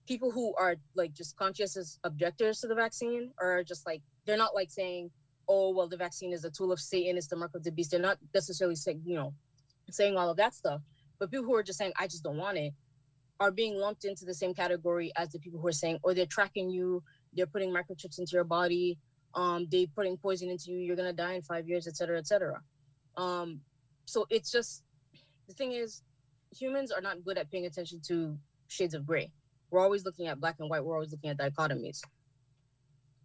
people who are just conscientious objectors to the vaccine are just they're not saying, oh, well, the vaccine is a tool of Satan, it's the mark of the beast. They're not necessarily saying all of that stuff, but people who are just saying, I just don't want it, are being lumped into the same category as the people who are saying, oh, they're tracking you, they're putting microchips into your body, they're putting poison into you, you're gonna die in 5 years, et cetera, et cetera. So it's just, the thing is, humans are not good at paying attention to shades of gray. We're always looking at black and white. We're always looking at dichotomies.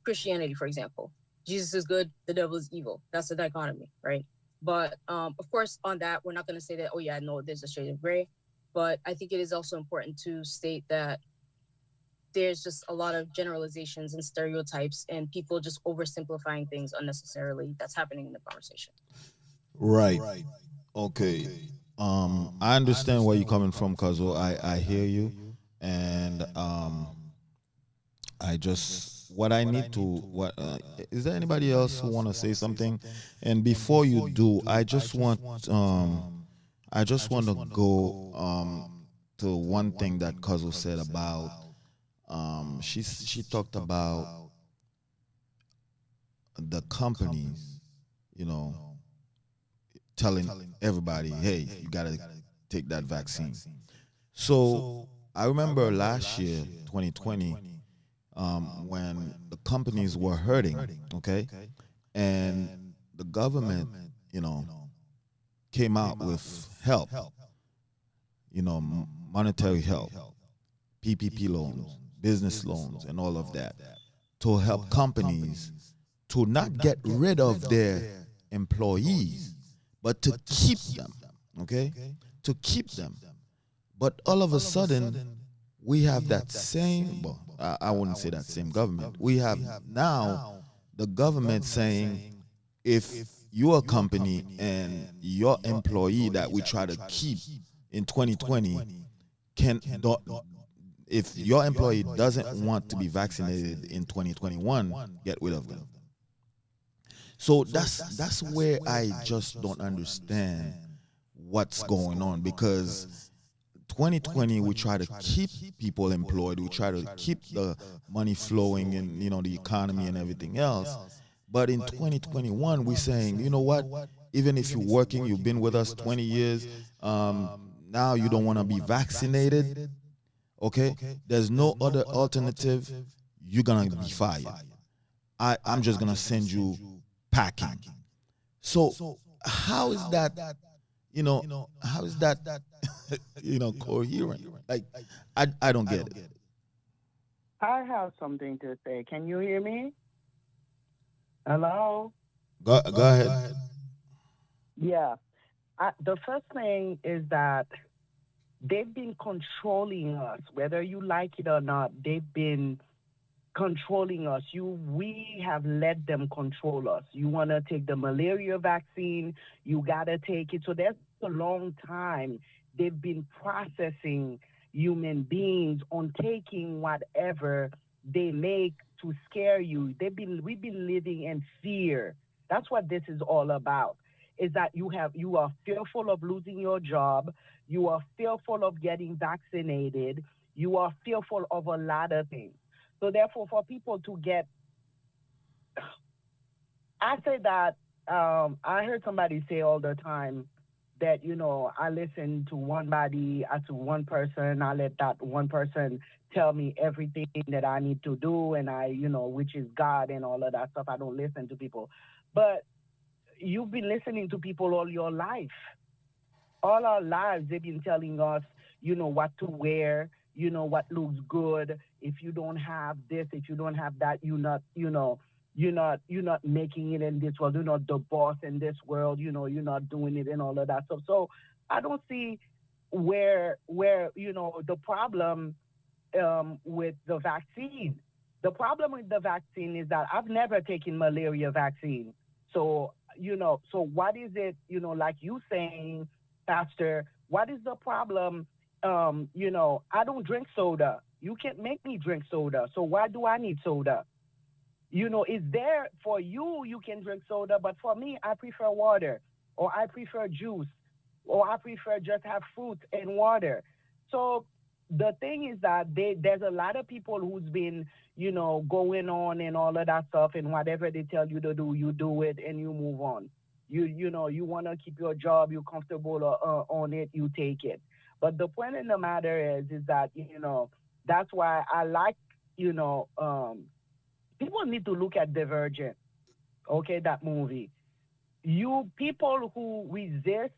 Christianity, for example, Jesus is good, the devil is evil. That's a dichotomy, right? But of course, on that, we're not going to say that, oh yeah, no, there's a shade of gray. But I think it is also important to state that there's just a lot of generalizations and stereotypes and people just oversimplifying things unnecessarily. That's happening in the conversation. Right. Okay. I understand where you're coming from, Kazo. I hear you, and I just what I need to what is there anybody else who want to say something? And before you do, I just want to go to one thing that Kazo said about she talked about the companies, you know, telling everybody, hey, you got to take that vaccine. So I remember last year, 2020, when the companies were hurting, okay, and the government, you know, came out with help, you know, monetary help, PPP loans, business loans, and all of that to help companies to not get rid of their employees, but to keep them, okay? To keep them. But all of a sudden, we have that same, well, I wouldn't say that same government. We have now the government saying, if you're a company and your employee that we try to keep in 2020 can don't, if your employee doesn't want to be vaccinated in 2021, get rid of them. So that's where I just don't understand what's going on, because 2020 we try to keep people employed, we try to keep the money flowing and, you know, the economy and everything else. But in 2021 we're saying, you know what? Even if you're working, you've been with us 20 years, now you don't want to be vaccinated. Okay, there's no other alternative. You're gonna be fired. I'm just gonna send you packing. So how is that? You know, how is that? You know, coherent? Like, I don't get it. I have something to say. Can you hear me? Hello? Go ahead. Yeah. The first thing is that they've been controlling us, whether you like it or not. They've been controlling us. We have let them control us. You want to take the malaria vaccine, you got to take it. So that's a long time they've been processing human beings on taking whatever they make to scare you. We've been living in fear. That's what this is all about. Is that you are fearful of losing your job, you are fearful of getting vaccinated, you are fearful of a lot of things. So therefore, for people to get, I say that I heard somebody say all the time that, you know, I listen to one body, to one person, I let that one person tell me everything that I need to do, and I, you know, which is God and all of that stuff. I don't listen to people. But you've been listening to people all your life. All our lives, they've been telling us, you know, what to wear, you know, what looks good. If you don't have this, if you don't have that, you're not, you know, you're not making it in this world. You're not the boss in this world. You know, you're not doing it and all of that stuff. So I don't see where you know, the problem with the vaccine. The problem with the vaccine is that I've never taken malaria vaccine. So, you know, so what is it, you know, like you saying, Pastor, what is the problem? You know, I don't drink soda. You can't make me drink soda. So why do I need soda? You know, it's there for you, you can drink soda, but for me, I prefer water, or I prefer juice, or I prefer just have fruit and water. So the thing is that there's a lot of people who's been, you know, going on and all of that stuff, and whatever they tell you to do, you do it and you move on. You know, you want to keep your job, you're comfortable on it, you take it. But the point in the matter is that, you know, that's why I like, you know, people need to look at Divergent, okay, that movie. You people who resist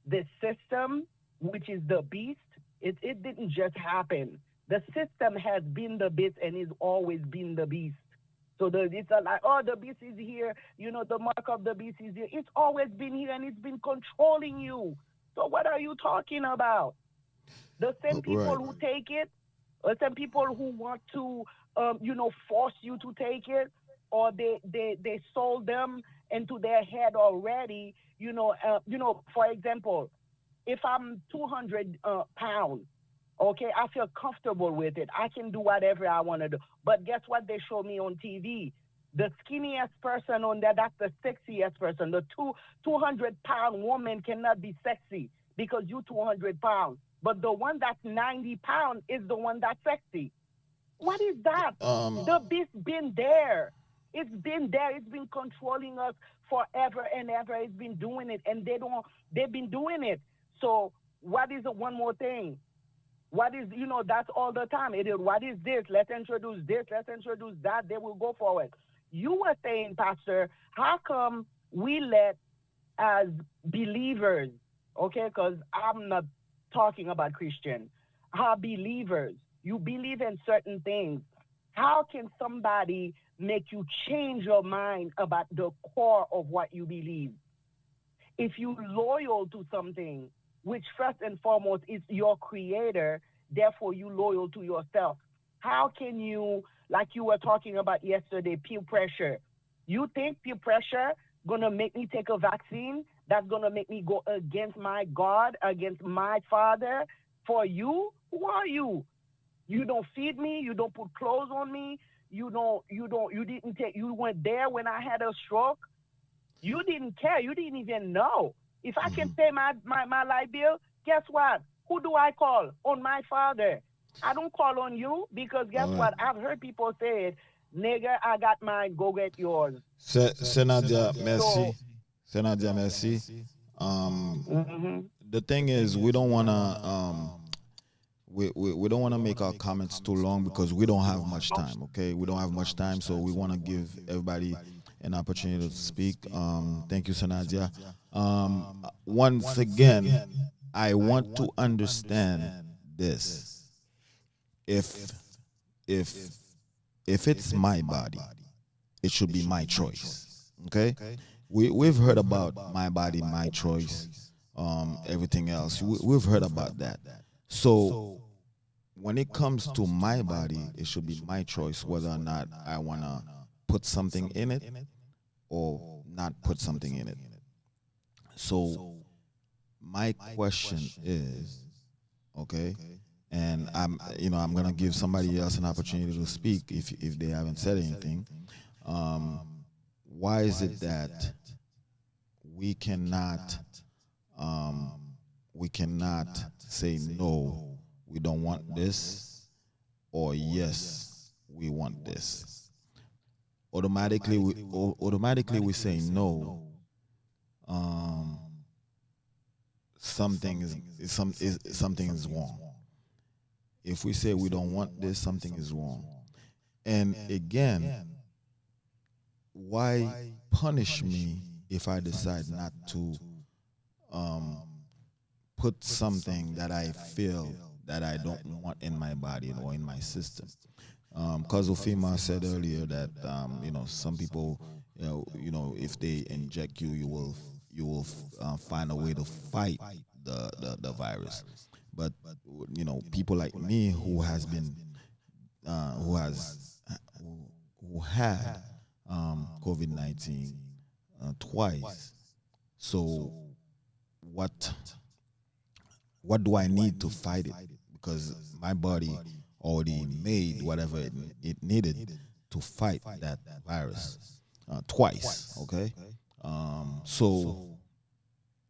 the system, which is the beast, It didn't just happen. The system has been the beast and is always been the beast. So it's like, oh, the beast is here. The mark of the beast is here. It's always been here and it's been controlling you. So what are you talking about? The same people Right. who take it, or some people who want to, force you to take it, or they sold them into their head already. For example, if I'm 200 pounds, okay, I feel comfortable with it. I can do whatever I want to do. But guess what they show me on TV? The skinniest person on there, that's the sexiest person. The 200-pound woman cannot be sexy because you 200 pounds. But the one that's 90 pounds is the one that's sexy. What is that? The beast been there. It's been there. It's been controlling us forever and ever. It's been doing it, and they've been doing it. So what is the one more thing? What is, that's all the time. It is, what is this? Let's introduce this. Let's introduce that. They will go forward. You were saying, Pastor, how come we let, as believers, okay, because I'm not talking about Christian, how believers, you believe in certain things. How can somebody make you change your mind about the core of what you believe? If you're loyal to something, which first and foremost is your creator, therefore you loyal to yourself. How can you, like you were talking about yesterday, peer pressure? You think peer pressure gonna make me take a vaccine? That's gonna make me go against my God, against my Father? For you? Who are you? You don't feed me, you don't put clothes on me, you weren't there when I had a stroke. You didn't care, you didn't even know. If I can pay my light bill, guess what? Who do I call? On my Father. I don't call on you because guess what? I've heard people say it, nigga, I got mine, go get yours. Senadia, merci. So, Senadia, merci. mhm. The thing is, we don't wanna we don't want to make our comments too long because we don't have much time. Okay, we don't have much time, so we want to give everybody an opportunity to speak. Thank you, Senadia. Once again, I want to understand this. If if if it's my body, it should be my choice. Okay, we've heard about my body, my choice, everything else. We've heard about that. So when it comes to my body, it should be my choice whether or not I wanna put something in it or not put something in it. So my question is, okay, and I'm gonna give somebody else an opportunity to speak if they haven't said anything. Um, why is it that we cannot um, we cannot say no, we don't want this, or yes, we want this? Automatically we say no. Um, something is wrong. If we say we don't want this, something is wrong. And again, why punish me if I decide not to um, put something that I feel that I don't want in my body or in my system? Because Ofima said earlier that some people, if they inject you, you will find a way to fight the virus. But people like me who has been who has who had COVID-19 twice. So what do I need to fight it? Because my body already made whatever it needed to fight that virus twice. Okay, so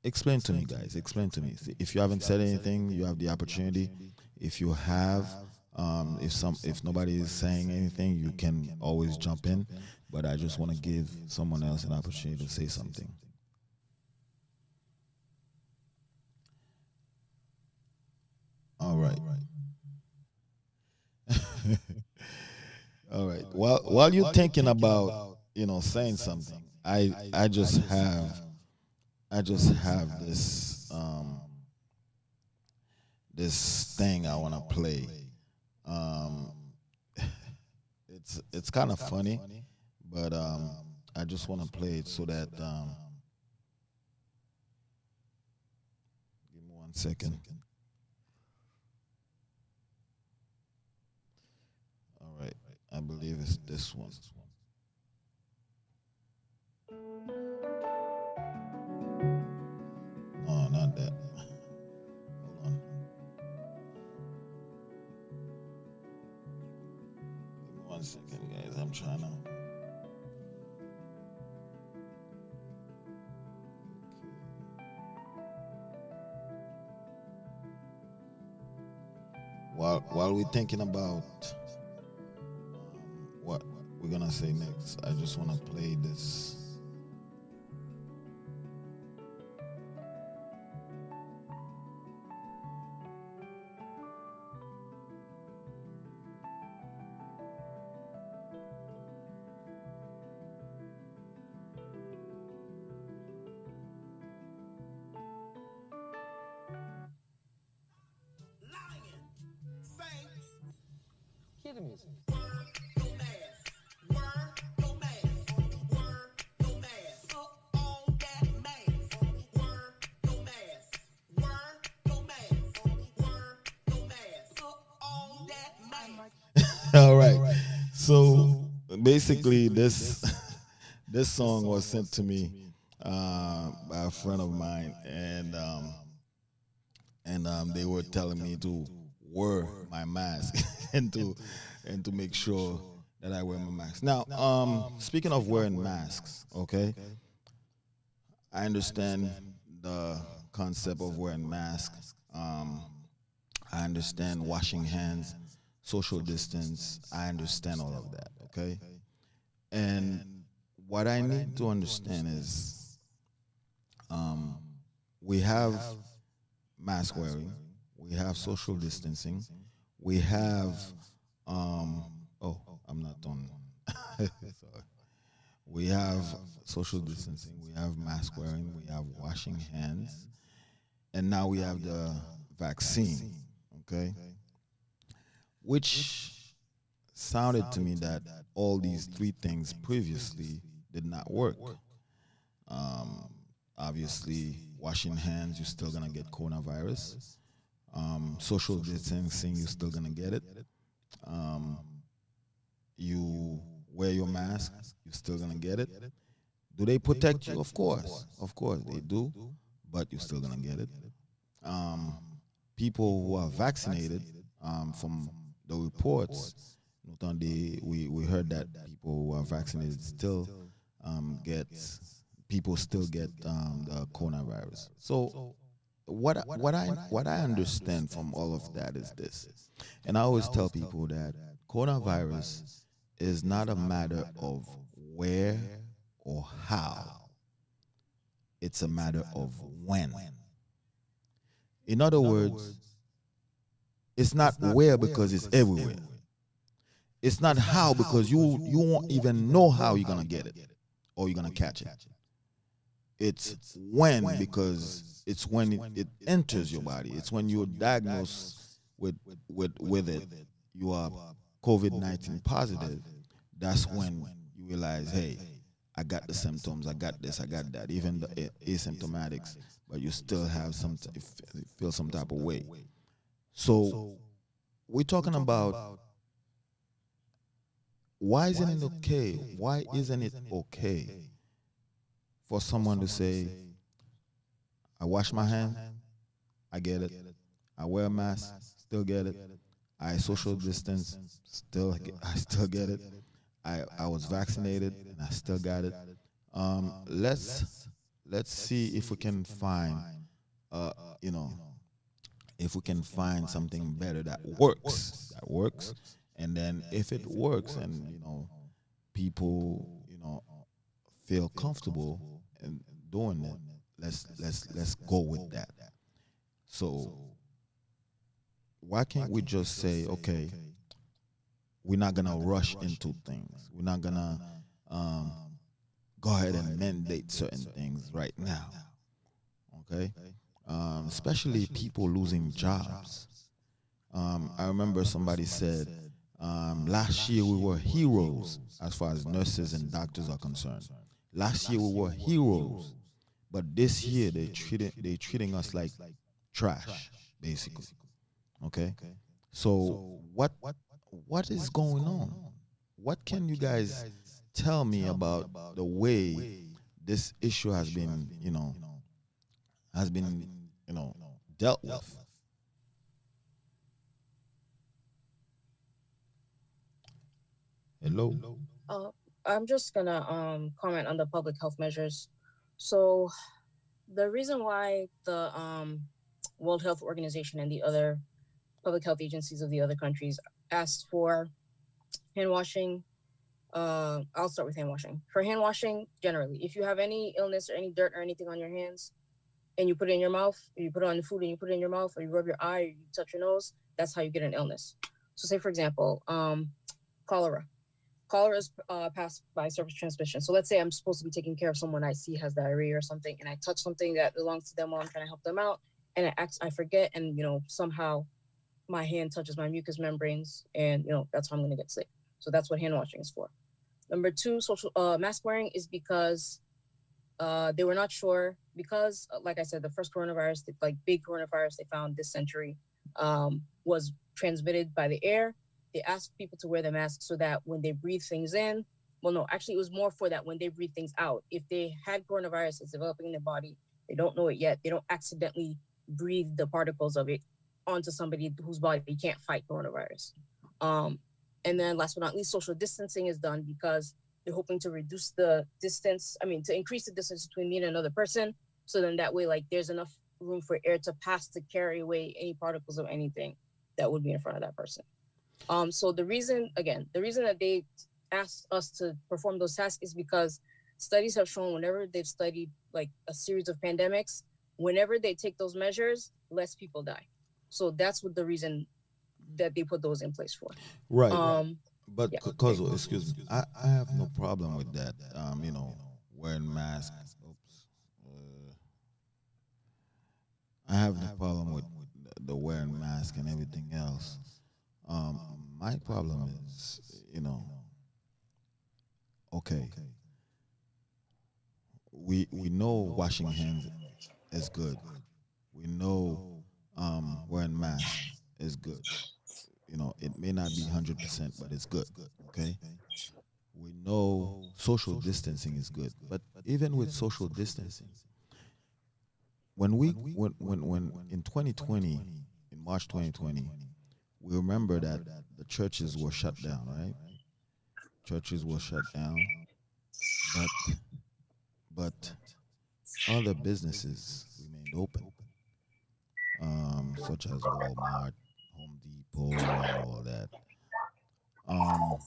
explain to me, guys. Explain to me. If you haven't said anything, you have the opportunity. If you have, if nobody is saying anything, you can always jump in. But I just want to give someone else an opportunity to say something. All right. All right. While you're thinking about saying something, I just have this this thing I want to play. Um, it's kind of funny, but I just want to play it so that give me 1 second. All right, I believe it's this one. No, not that. Hold on. Give me 1 second, guys. I'm trying to. While we're thinking about what we're gonna say next, I just want to play this. Cue the music. All right. So basically, this this song was sent to me by a friend of mine, and they were telling me to wear my mask and to make sure that I wear my mask. Now, speaking of wearing masks, okay, I understand the concept of wearing masks. I understand washing hands, social distance. I understand all of that, okay? And what I need to understand is we have mask wearing, we have social distancing, we have, oh, I'm not on. Sorry. We have social distancing, we have mask wearing, we have washing hands, and now we have the vaccine, okay? Which sounded to me that all these three things previously did not work. Obviously, washing hands, you're still gonna get coronavirus. Social distancing, you're still gonna get it. You wear your mask, you're still gonna get it. Do they protect you? Of course they do, but you're still gonna get it. People who are vaccinated, from the reports, we heard that people who are vaccinated still get people still get the coronavirus. So what I understand from all of that is this, and I always tell people that coronavirus is not a matter of where or how. It's a matter of when. In other words, it's not where because it's everywhere. It's not how because you won't even know how you're gonna get it or you're gonna catch it. It's when because it's when it enters your body. It's when you're diagnosed with it. You are COVID-19 positive. That's when you realize, hey, I got the symptoms, I got this, I got that, even the asymptomatics, but you still have feel some type of way. So we're talking about why isn't it okay? Why isn't it okay for someone to say, I wash my hand, I get it. I wear a mask, still get it. I social distance, I still get it. I was vaccinated and I still got it. Let's see if we can find, you know, if we can find something better that works, and then if it works and people feel comfortable in doing it, let's go with that. So why can't we just say, okay, we're not gonna rush into things. We're not gonna go ahead and mandate certain things right now. Okay, especially people losing jobs. I remember somebody said last year we were heroes as far as nurses and doctors are concerned. Last year we were heroes, but this year they treating us like trash, basically. Okay, so what is going on? What can you guys tell me about the way this issue has been, has been, dealt with? Hello. Uh, I'm just gonna comment on the public health measures. So the reason why the World Health Organization and the other public health agencies of the other countries asked for hand washing. I'll start with hand washing. For hand washing, generally, if you have any illness or any dirt or anything on your hands, and you put it in your mouth, or you put it on the food and you put it in your mouth, or you rub your eye, or you touch your nose, that's how you get an illness. So, say for example, cholera. Cholera is passed by surface transmission. So let's say I'm supposed to be taking care of someone I see has diarrhea or something, and I touch something that belongs to them while I'm trying to help them out, and I forget, and somehow my hand touches my mucous membranes, and that's how I'm gonna get sick. So that's what hand washing is for. Number two, social mask wearing is because they were not sure because, like I said, the first coronavirus, like big coronavirus they found this century, was transmitted by the air. They asked people to wear the mask so that when they breathe things in, well, no, actually, it was more for that when they breathe things out. If they had coronavirus, it's developing in their body. They don't know it yet. They don't accidentally breathe the particles of it onto somebody whose body can't fight coronavirus. And then last but not least, social distancing is done because they're hoping to reduce the distance. To increase the distance between me and another person. So then that way, like, there's enough room for air to pass to carry away any particles of anything that would be in front of that person. So the reason that they asked us to perform those tasks is because studies have shown whenever they've studied like a series of pandemics, whenever they take those measures, less people die. So that's what the reason that they put those in place for. Right. But Yeah. Kozo, excuse me, I have no problem with that. Wearing masks. Oops. I have no problem with the wearing mask and everything else. My problem is, okay, we know washing hands is good. We know wearing mask is good. It may not be 100%, but it's good. Okay. We know social distancing is good, but even with social distancing, when in 2020, in March 2020, we remember that the churches were shut down, right? Churches were shut down, but other businesses remained open, such as Walmart, Home Depot, and all that. Um,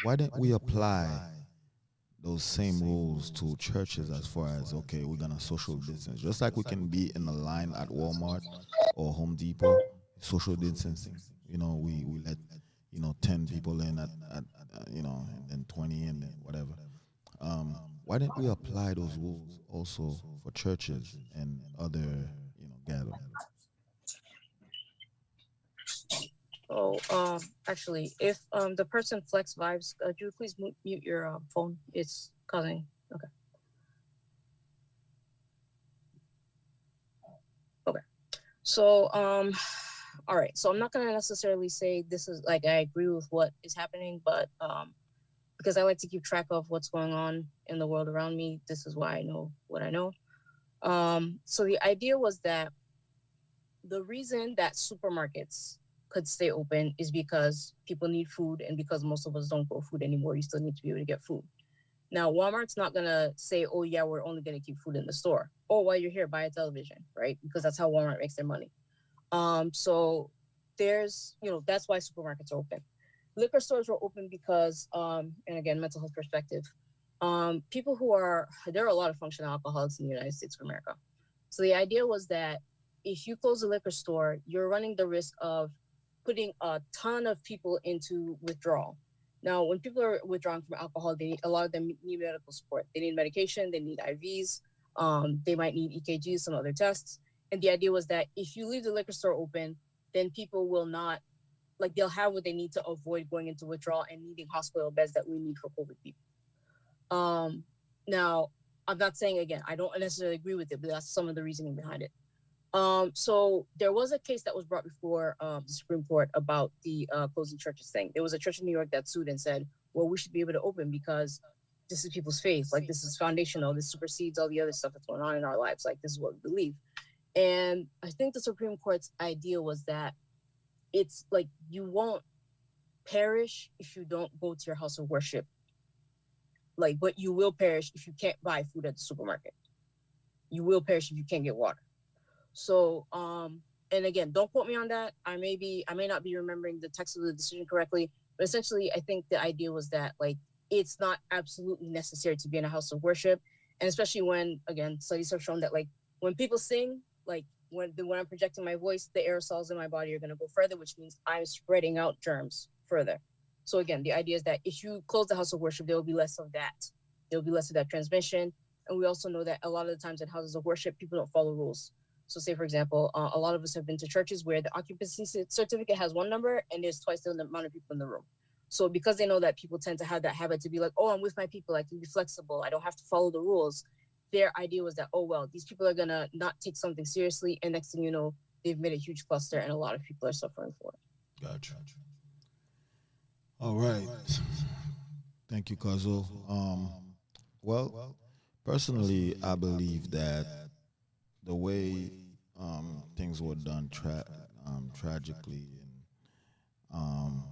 why didn't we apply those same rules to churches as far as, okay, we're gonna social distance, just like we can be in a line at Walmart or Home Depot, social distancing. We let 10 people in and then 20 and then whatever. Why didn't we apply those rules also for churches and other gatherings? Oh, actually, if the person Flex Vibes, could you please mute your phone? It's causing. Okay. Okay. So, all right. So I'm not gonna necessarily say this is like I agree with what is happening, but because I like to keep track of what's going on in the world around me, this is why I know what I know. So the idea was that the reason that supermarkets could stay open is because people need food, and because most of us don't grow food anymore, you still need to be able to get food. Now, Walmart's not gonna say, "Oh yeah, we're only gonna keep food in the store." Oh, while you're here, buy a television, right? Because that's how Walmart makes their money. So there's, that's why supermarkets are open. Liquor stores were open because, and again, mental health perspective, there are a lot of functional alcoholics in the United States of America. So the idea was that if you close a liquor store, you're running the risk of putting a ton of people into withdrawal. Now, when people are withdrawing from alcohol, a lot of them need medical support. They need medication, they need IVs. They might need EKGs, some other tests. And the idea was that if you leave the liquor store open, then people will not, like, they'll have what they need to avoid going into withdrawal and needing hospital beds that we need for COVID people. Now, I'm not saying, again, I don't necessarily agree with it, but that's some of the reasoning behind it. So there was a case that was brought before the Supreme Court about the closing churches thing. There was a church in New York that sued and said, well, we should be able to open because this is people's faith. Like, this is foundational. This supersedes all the other stuff that's going on in our lives. Like, this is what we believe. And I think the Supreme Court's idea was that it's like you won't perish if you don't go to your house of worship. Like, but you will perish if you can't buy food at the supermarket. You will perish if you can't get water. So, and again, don't quote me on that. I may not be remembering the text of the decision correctly, but essentially, I think the idea was that, like, it's not absolutely necessary to be in a house of worship. And especially when, again, studies have shown that, like, when people sing, like, when I'm projecting my voice, the aerosols in my body are going to go further, which means I'm spreading out germs further. So again, the idea is that if you close the house of worship, there will be less of that. There will be less of that transmission. And we also know that a lot of the times in houses of worship, people don't follow rules. So say, for example, a lot of us have been to churches where the occupancy certificate has one number and there's twice the amount of people in the room. So because they know that people tend to have that habit to be like, oh, I'm with my people, I can be flexible, I don't have to follow the rules. Their idea was that, oh, well, these people are going to not take something seriously. And next thing you know, they've made a huge cluster and a lot of people are suffering for it. Gotcha. All right. Thank you, Kazo. Well, personally, I believe that the way things were done tragically, and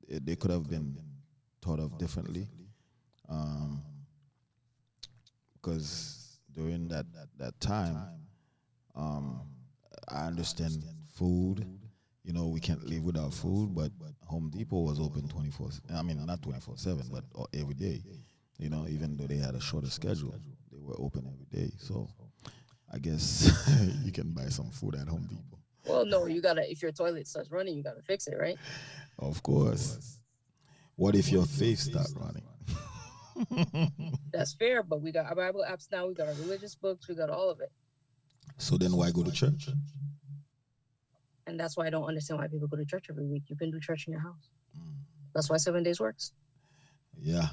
they could have been thought of differently. Because during that time, I understand food. You know, we can't live without food, but Home Depot was open 24. I mean, not 24/7, but every day. You know, even though they had a shorter schedule, they were open every day. So I guess you can buy some food at Home Depot. Well, no, you gotta. If your toilet starts running, you gotta fix it, right? Of course. What if your faith start running? That's fair, but we got our Bible apps now. We got our religious books. We got all of it. So then why go to church? And that's why I don't understand why people go to church every week. You can do church in your house. That's why 7 days works. Yeah.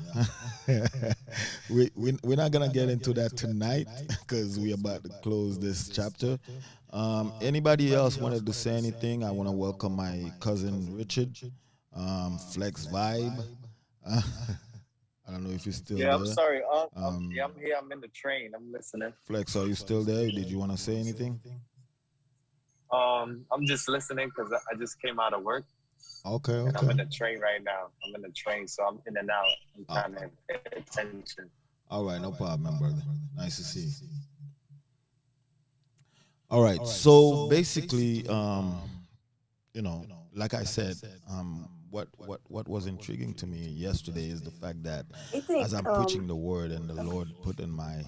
We're not going to get into that tonight because we're about to close this chapter. Anybody else wanted to say anything? I want to welcome my cousin Richard, Flex Vibe. I don't know if you're still there. Yeah, I'm sorry. I'm here. I'm in the train. I'm listening. Flex, are you still there? Did you want to say anything? I'm just listening because I just came out of work. Okay. And I'm in the train right now. I'm in the train, so I'm in and out. I'm trying to pay attention. All right, no problem, brother. Nice to see you. All right, so basically, you know, like I said, what was intriguing to me yesterday is the fact that as I'm preaching the word and the Lord put in my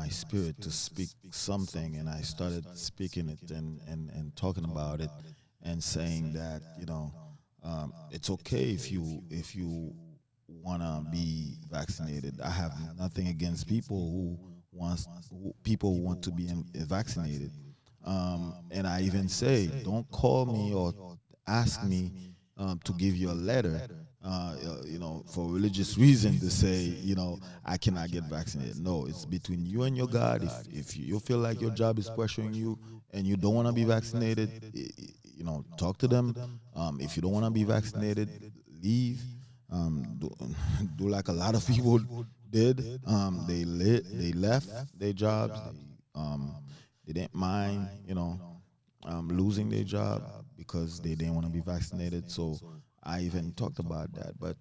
spirit to speak something, and I started speaking it and talking about it and saying that, you know, it's okay if you want to be vaccinated. I have nothing against people who want to be vaccinated. And I even say, don't call me or ask me to give you a letter, you know, for religious reason to say, you know, I cannot get vaccinated. No, it's between you and your God. If you feel like your job is pressuring you and you don't want to be vaccinated, you know, talk to them. If you don't want to be vaccinated, leave. Do like a lot of people did. They left their jobs. They didn't mind, you know, losing their job because they didn't want to be vaccinated. So I even talked about that. But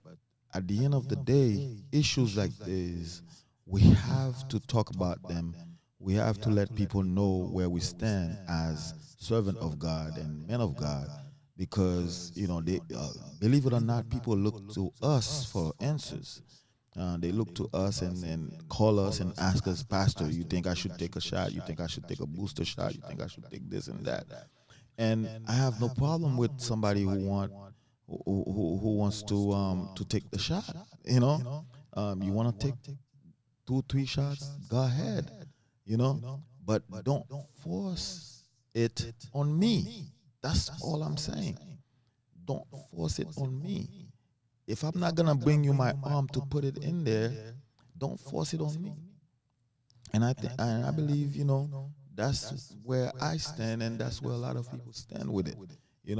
at the end of the day, issues like this, we have to talk about them. We have to let people know where we stand as servant of God and men of God, because, you know, they believe it or not, people look to us for answers. They look to us and call us and ask us, Pastor, you think I should take a shot? You think I should take a booster shot? You think I should take this and that? And I have no problem with somebody who wants to take the shot. You know, you want to 2, 3 shots, go ahead, but don't force it on me. That's all I'm saying. Don't force it on me. If I'm not gonna bring you my arm to put it in there, don't force it on me. And I believe, that's where I stand, and that's where a lot of people stand with it. We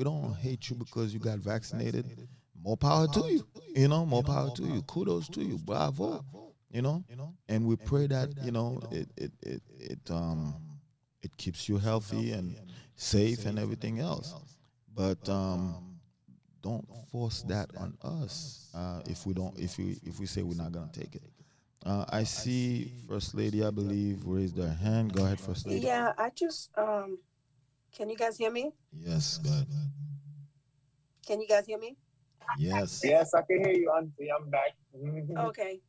don't hate you because you got vaccinated. More power to you. More power to you. Kudos to you. Bravo. And we pray that it keeps you healthy and safe and everything else. But don't force that on us if we say we're not gonna take it. I see First Lady, I believe, raised her hand. Go ahead, First Lady. Yeah, I just can you guys hear me? Yes, go ahead. Can you guys hear me? Yes. Yes, I can hear you, Auntie. I'm back. Okay.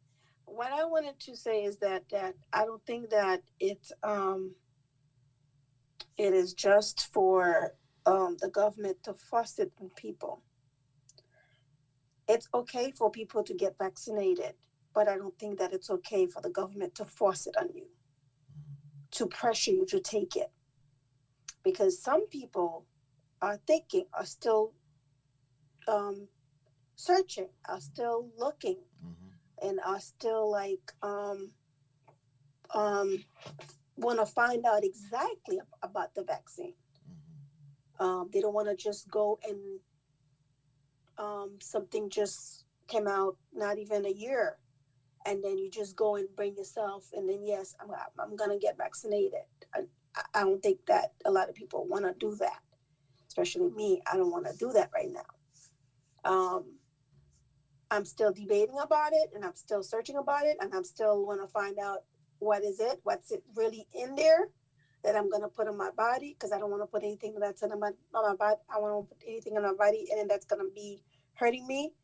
What I wanted to say is that I don't think that it is just for the government to force it on people. It's okay for people to get vaccinated, but I don't think that it's okay for the government to force it on you, to pressure you to take it. Because some people are still searching, are still looking, and are still like want to find out exactly about the vaccine. They don't want to just go and something just came out not even a year, and then you just go and bring yourself, and then yes, I'm gonna get vaccinated. I don't think that a lot of people want to do that, especially me. I don't want to do that right now. I'm still debating about it, and I'm still searching about it, and I'm still want to find out what's it really in there that I'm going to put on my body, because I don't want to put anything that's on my body. I want to put anything on my body and that's going to be hurting me.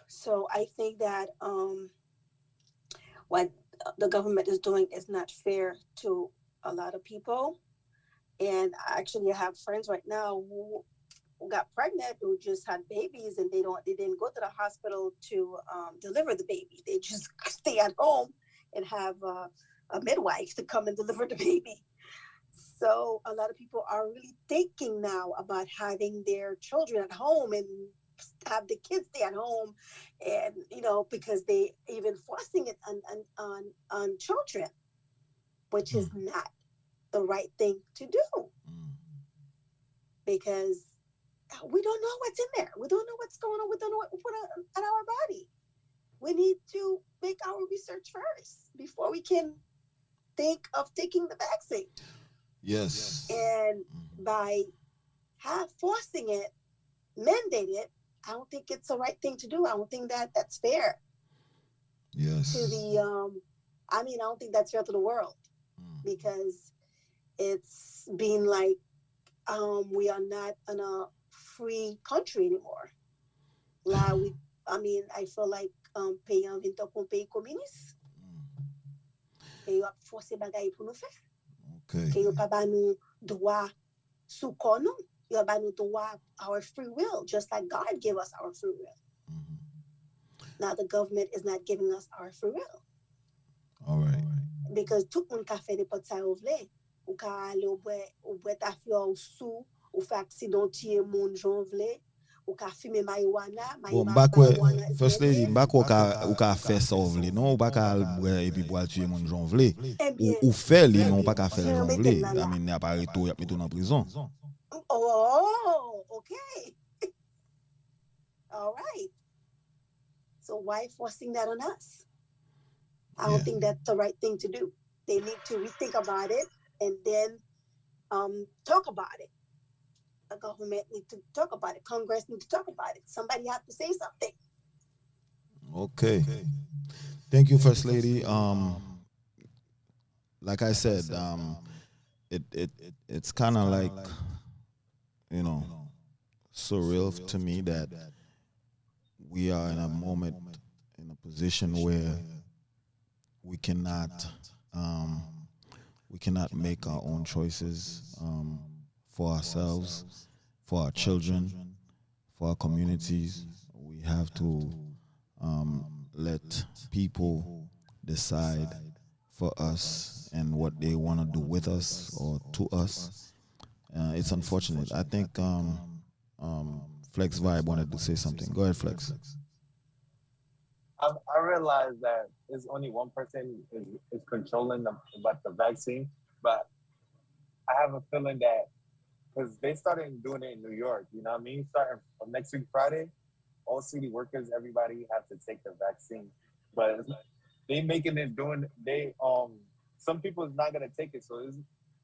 So I think that what the government is doing is not fair to a lot of people. And actually I have friends right now who got pregnant, who just had babies, and they didn't go to the hospital to deliver the baby. They just stay at home and have a midwife to come and deliver the baby. So a lot of people are really thinking now about having their children at home and have the kids stay at home, and because they even forcing it on children, which is not the right thing to do, because we don't know what's in there. We don't know what's going on. We don't know what we put on our body. We need to make our research first before we can think of taking the vaccine. Yes. And by forcing it, mandate it, I don't think it's the right thing to do. I don't think that that's fair. Yes. To the, I don't think that's fair to the world, because it's been like we are not in a free country anymore. I feel like pays en vin ton pays communiste. Et yo a forcé bagay pour nous faire. Okay. Que yo pa ba nou droit sous corps nou. Yo ba nou droit our free will, just like God gave us our free will. Now the government is not giving us our free will. All right. Because tout moun ka fè n'importe sa ou vle. Ou ka ale ou bwe ta fyo ou sou, ou fè aksidontiye moun jon vle. Ou ka fume marijuana. Bon, First Lady, ou ka fè sa ou vle, non? Ou pa ka et puis boire tuer mon jon vle. Ou fè li, mais ou pa ka fè le jon vle. Y a pas reto, y a metou en prison. Oh, okay. All right. So why forcing that on us? I don't think that's the right thing to do. They need to rethink about it and then talk about it. The government needs to talk about it. Congress needs to talk about it. Somebody has to say something. Okay. Thank you, First Lady. Like I said, it's kind of like, surreal to me that we are in a moment, in a position where we cannot make our own choices for ourselves, for our children, for our communities. We have to let people decide for us and what they want to do with us or to us. It's unfortunate. I think um, Flex Vibe wanted to say something. Go ahead, Flex. I realize that there's only one person is controlling about the vaccine, but I have a feeling that because they started doing it in New York, you know what I mean? Starting from next week Friday, all city workers, everybody have to take the vaccine. But they making it doing some people is not gonna take it, so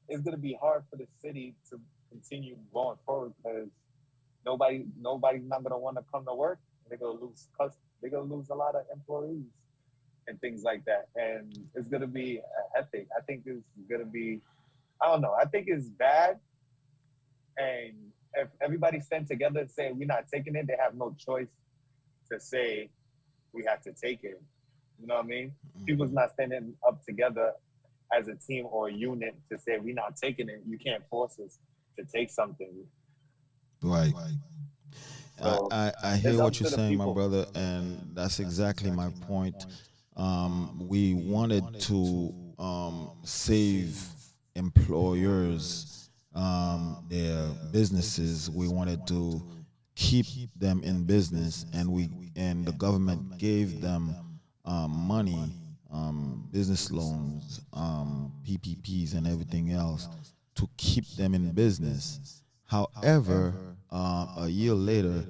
it's gonna be hard for the city to continue going forward because nobody's not gonna want to come to work. They're gonna lose a lot of employees and things like that, and it's gonna be a hectic. I think it's gonna be I don't know. I think it's bad, and if everybody stand together and say we're not taking it, they have no choice to say we have to take it. You know what I mean? People's not standing up together as a team or a unit to say we're not taking it. You can't force us to take something. Right. So I it's hear up what you're to the saying, my people. brother, and that's exactly my point. We wanted to save employers, their businesses. We wanted to keep them in business, and the government gave them money, business loans, PPPs, and everything else to keep them in business. However, a year later,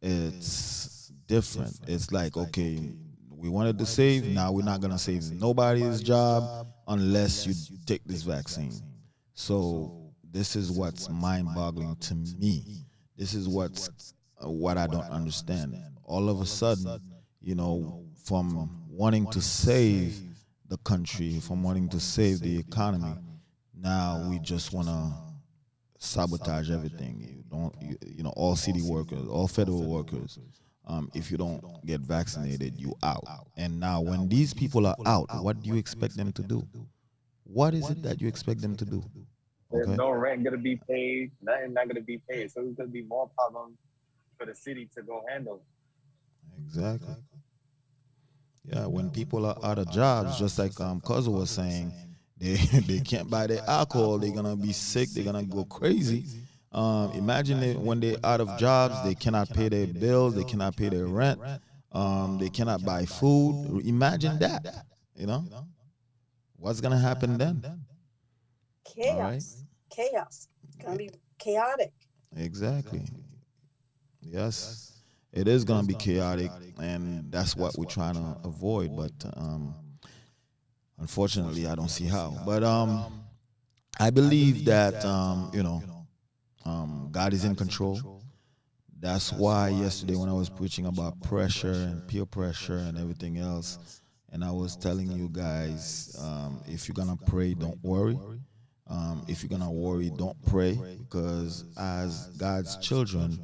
it's different. It's like, okay, we wanted to save, now we're not going to save nobody's job unless you take this vaccine. So this is what's mind-boggling to me. This is what I don't understand. All of a sudden, from wanting to save the country, from wanting to save the economy, now we just want to sabotage everything. All city workers, all federal workers. If you don't get vaccinated, you out. And now, when these people are out, what do you expect them to do? What is it that you expect them to do? There's Okay. no rent gonna be paid, nothing not gonna be paid. So it's gonna be more problems for the city to go handle. Exactly. Yeah, when people are out of jobs, just like Cousin was saying, they they can't buy their alcohol. They're gonna be sick. They're gonna go crazy. Imagine when they're out of jobs, they cannot pay their bills. They cannot pay their rent. They cannot buy food. Imagine that. You know what's gonna happen then? All right. Chaos. Chaos. It's gonna be chaotic. Exactly. Yes. It is gonna be chaotic, and that's what we're trying to avoid. But unfortunately, I don't see how. But I believe that God is in control. That's why yesterday when I was preaching about pressure and peer pressure and everything else, and I was telling you guys, if you're gonna pray, don't worry. If you're gonna worry, don't pray, because as God's children,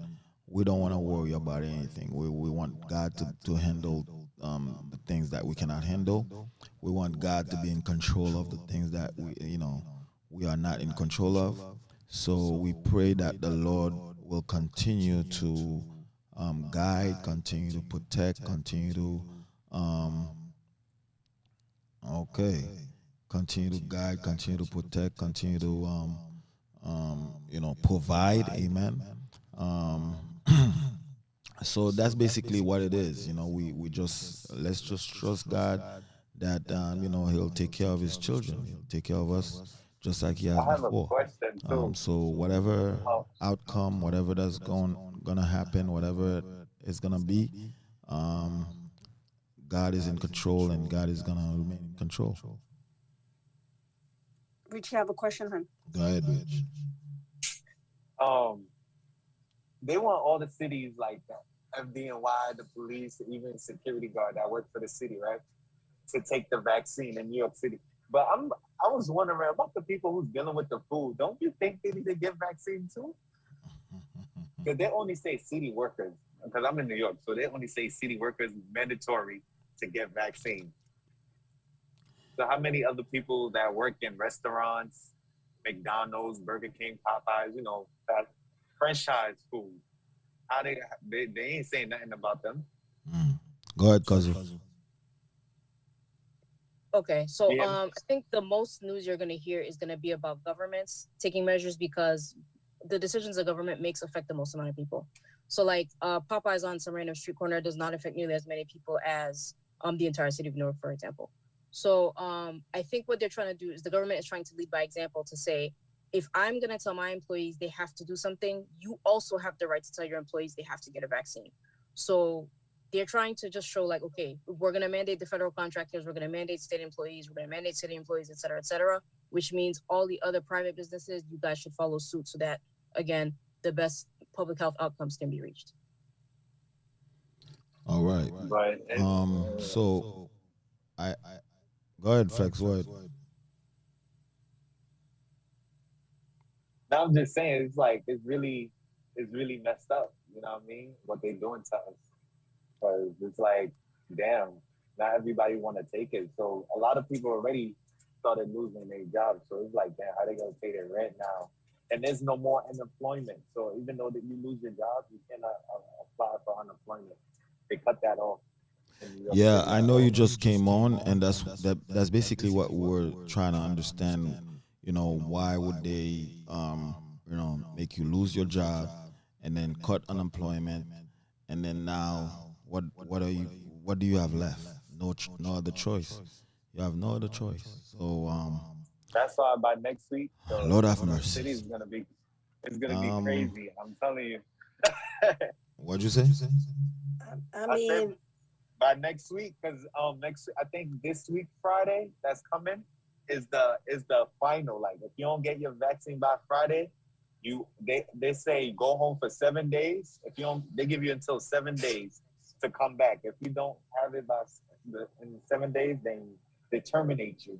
we don't want to worry about anything. We want God to handle the things that we cannot handle. We want God to be in control of the things that we are not in control of. So we pray that the Lord will continue to guide, continue to protect, continue to um, okay, continue to guide, continue to protect, continue to provide. Amen. Um, so that's basically what it is. We just let's just trust God that He'll take care of His children. He'll take care of us just like He has I have a before. question too. So whatever Oh, outcome, whatever that's gonna happen, whatever it's gonna be, um, God is in control, and God is gonna remain in control. Rich, you have a question, hon? Go ahead, Rich. um, they want all the cities like that, FDNY, the police, even security guard that work for the city, right, to take the vaccine in New York City. But I was wondering about the people who's dealing with the food. Don't you think they need to get vaccine too? Because they only say city workers. Because I'm in New York, so they only say city workers mandatory to get vaccine. So how many other people that work in restaurants, McDonald's, Burger King, Popeyes, that franchise food, how they ain't saying nothing about them. Mm. Go ahead, cousin. Okay, so Yeah. I think the most news you're gonna hear is gonna be about governments taking measures because the decisions the government makes affect the most amount of people. So like Popeyes on some random street corner does not affect nearly as many people as the entire city of New York, for example. So I think what they're trying to do is the government is trying to lead by example to say, if I'm gonna tell my employees they have to do something, you also have the right to tell your employees they have to get a vaccine. So they're trying to just show like, okay, we're going to mandate the federal contractors, we're going to mandate state employees, we're going to mandate city employees, et cetera, which means all the other private businesses, you guys should follow suit so that, again, the best public health outcomes can be reached. All right. But So I go ahead, Flex. Go ahead. now I'm just saying, it's like it's really messed up. You know what I mean? What they doing to us, because it's like, damn, not everybody want to take it. So a lot of people already started losing their jobs. So it's like, damn, how they gonna pay their rent now? And there's no more unemployment. So even though that you lose your job, you cannot apply for unemployment. They cut that off in New York Yeah, City. I know you just came on, and that's basically what we're trying to understand. Why would they, make you lose your job, and then cut unemployment, and then now what do you have left? No other choice. You have no other choice. So That's why by next week, Lord have the mercy. city is gonna be it's gonna be Um, crazy. I'm telling you. what'd you say? I I said mean, by next week, because next I think this week Friday that's coming is the final. Like if you don't get your vaccine by Friday, they say go home for 7 days. If you don't, they give you until 7 days to come back. If you don't have it in 7 days, then they terminate you.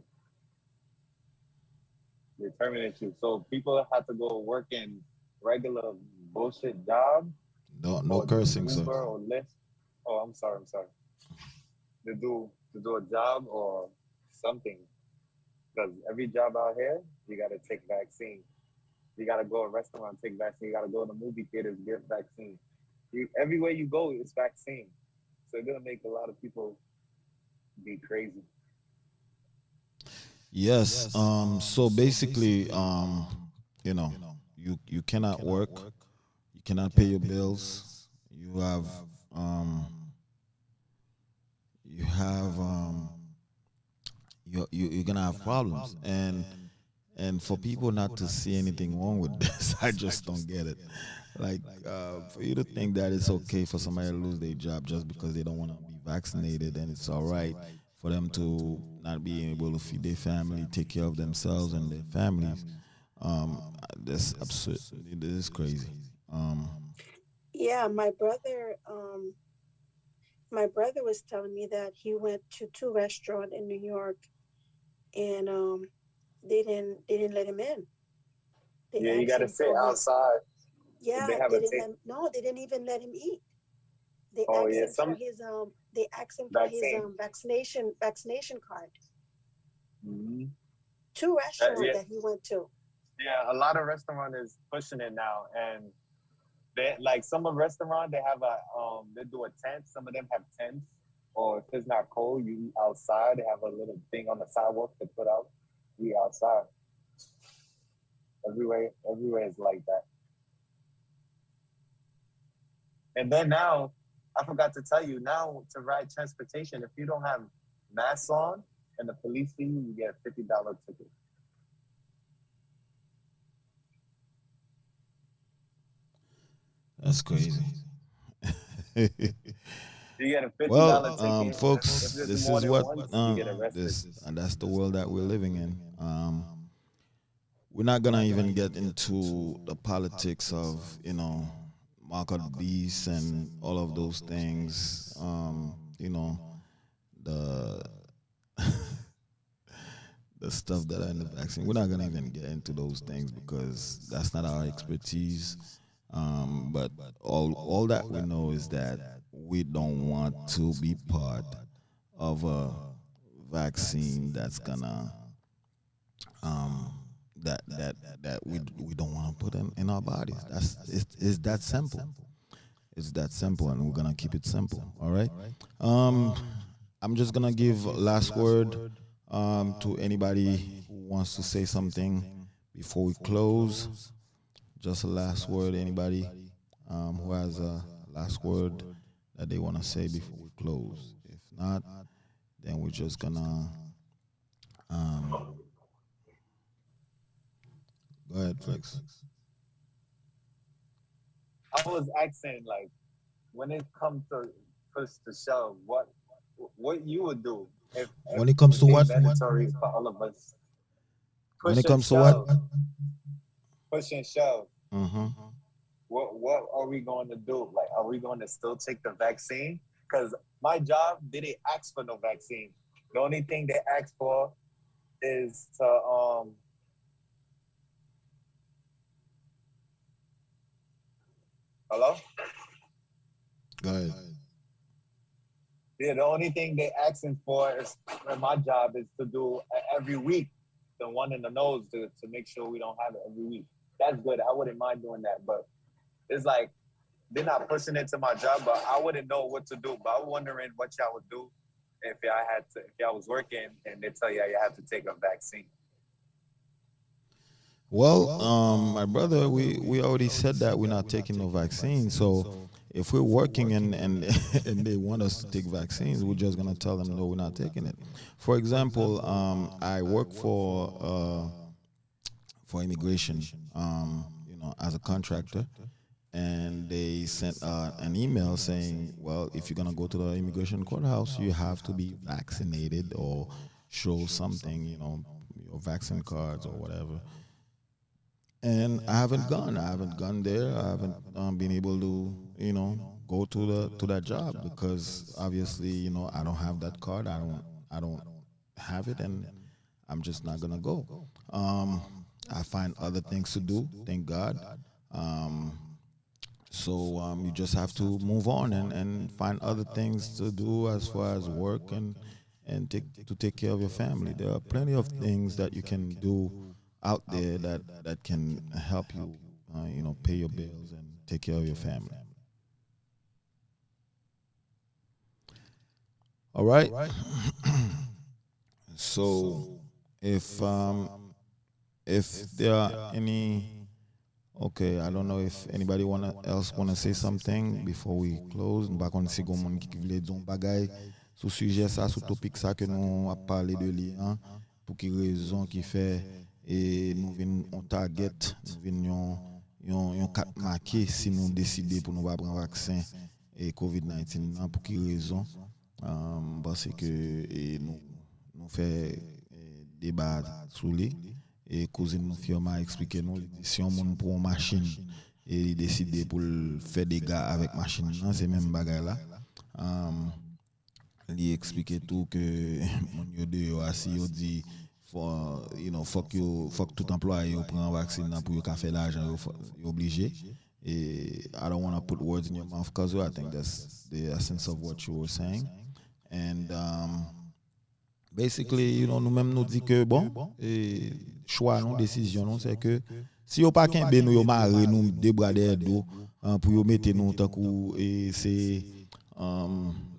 They terminate you. So people have to go work in regular bullshit job No or do cursing, sir. Uber or Lyft. Oh, I'm sorry. I'm sorry. To do a job or something. Because every job out here, you gotta take vaccine. You gotta go to a restaurant, take vaccine. You gotta go to the movie theaters, get vaccine. Everywhere you go, it's vaccine. So it's gonna make a lot of people be crazy. Yes. So basically, you know, you cannot work, you cannot pay your bills. Um, you have you're gonna have problems, and for people not to see anything wrong with this, I just don't get it. Like, for you to think that it's okay for somebody to lose their job just because they don't want to be vaccinated, and it's all right for them to not be able to feed their family, take care of themselves and their families, that's absurd. This is crazy. Um, yeah, my brother was telling me that he went to two restaurants in New York, and they didn't let him in. They Yeah, you asked gotta him sit for his outside. They yeah. have They a didn't take. let no. They didn't even let him eat. They Oh asked yeah, him for some his They asked him for his vaccine. vaccination card. Hmm. Two restaurants Yeah, that he went to. yeah. A lot of restaurant is pushing it now, and they like some of restaurant they have a they do a tent. Some of them have tents, or if it's not cold, you eat outside. They have a little thing on the sidewalk to put out. You eat outside. Everywhere is like that. And then now, I forgot to tell you, now to ride transportation, if you don't have masks on and the police see you, you get a $50 ticket. that's crazy. You get a Well, $50 ticket. If folks, it's this more is than what once, you get arrested. this and that's the world that we're living in. We're not gonna even get into the politics of market beasts and all of those things. The the stuff that are in the vaccine. We're not gonna even get into those things because that's not our expertise. But all that we know is that we don't want to be part of a vaccine that's gonna um, that we don't want to put in our bodies. It's that simple. It's that simple, and we're gonna keep it simple. All right. Um, I'm just gonna give last word To anybody who wants to say something before we close, just a last word. Anybody who has a last word that they want to say before we close? If not, then we're just gonna um, go ahead, Flex. I was asking, like, when it comes to push to shove, what you would do if When it it comes to became what? mandatory for all of us? When Push it and comes to what? shove, push and shove. Mm-hmm. What are we going to do? Like, are we going to still take the vaccine? Because my job didn't ask for no vaccine. The only thing they asked for is to hello. Go ahead. Yeah, the only thing they asking for is my job is to do every week the one in the nose to make sure we don't have it every week. That's good. I wouldn't mind doing that, but it's like they're not pushing it to my job, but I wouldn't know what to do. But I'm wondering what y'all would do if y'all was working and they tell you have to take a vaccine. Well, my brother, we already said that we're not taking no vaccine. So if we're working and and they want us to take vaccines, we're just gonna tell them no, we're not taking it. For example, I work for immigration, as a contractor, and they sent an email saying, well, if you're gonna go to the immigration courthouse, you have to be vaccinated or show something, your vaccine cards or whatever. And I haven't gone. I haven't gone there. I haven't been able to, go to that job because obviously, I don't have that card. I don't have it, and I'm just not gonna go. Um, I find other things to do. Thank God. Um, so you just have to move on and find other things to do as far as work and take care of your family. There are plenty of things that you can do out there that can help you, pay your bills and take care of your family. All right. So if there are any, okay, I don't know if anybody wanna say something before we close. Nous pas connait si gon monde qui voulait dire un bagay sur sujet ça, sur topic ça que nous a parlé de li, hein, pour qui raison qui fait et nous vinn on target, nous vinn yon kat marqué si nous décider pour nous pas prendre vaccin et COVID-19 nan, pour qui raison parce que nous fait débat sur lui et cousine nous firma expliquer nous si on monde pour une machine et décider pour faire des gars avec machine non c'est même bagarre là il expliquer tout que mon yo de assis yo dit fuck tout employé yo prend vaccin là pour yo ka faire l'argent yo obligé et I don't want to put words in your mouth cuz I think that's the essence of what you were saying and basically, nous-mêmes nous dit que bon, et choix non décision non c'est que si yo pas kembe nous yo marre nous débrader d'eau pour yo mettre nous tant coup et c'est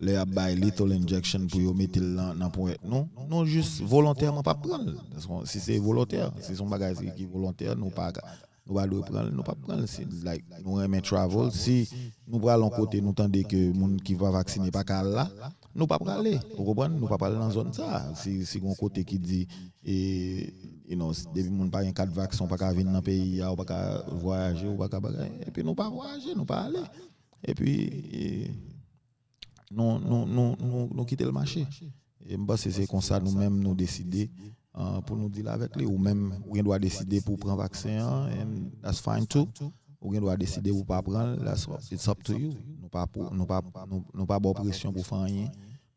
les buy little injection pour yo mettre dans pour non juste volontairement pas prendre si c'est volontaire si son bagage qui volontaire nous pas prendre nous pas prendre c'est like nous aimer travel si nous prenons côté nous tendez que monde qui va vacciner pas là nous pas aller vous comprenez nous pas aller dans zone ça si un côté qui dit et depuis monde pas un cas de vaccin pas venir dans pays ou pas voyager ou pas et puis nous pas voyager nous pas aller et puis nous quitter le marché et me pense c'est comme ça nous même nous décider pour nous dire avec lui ou même on doit décider pour prendre vaccin and that's fine too ou on doit décider pour pas prendre it's up to you nous pas bonne pression pour faire rien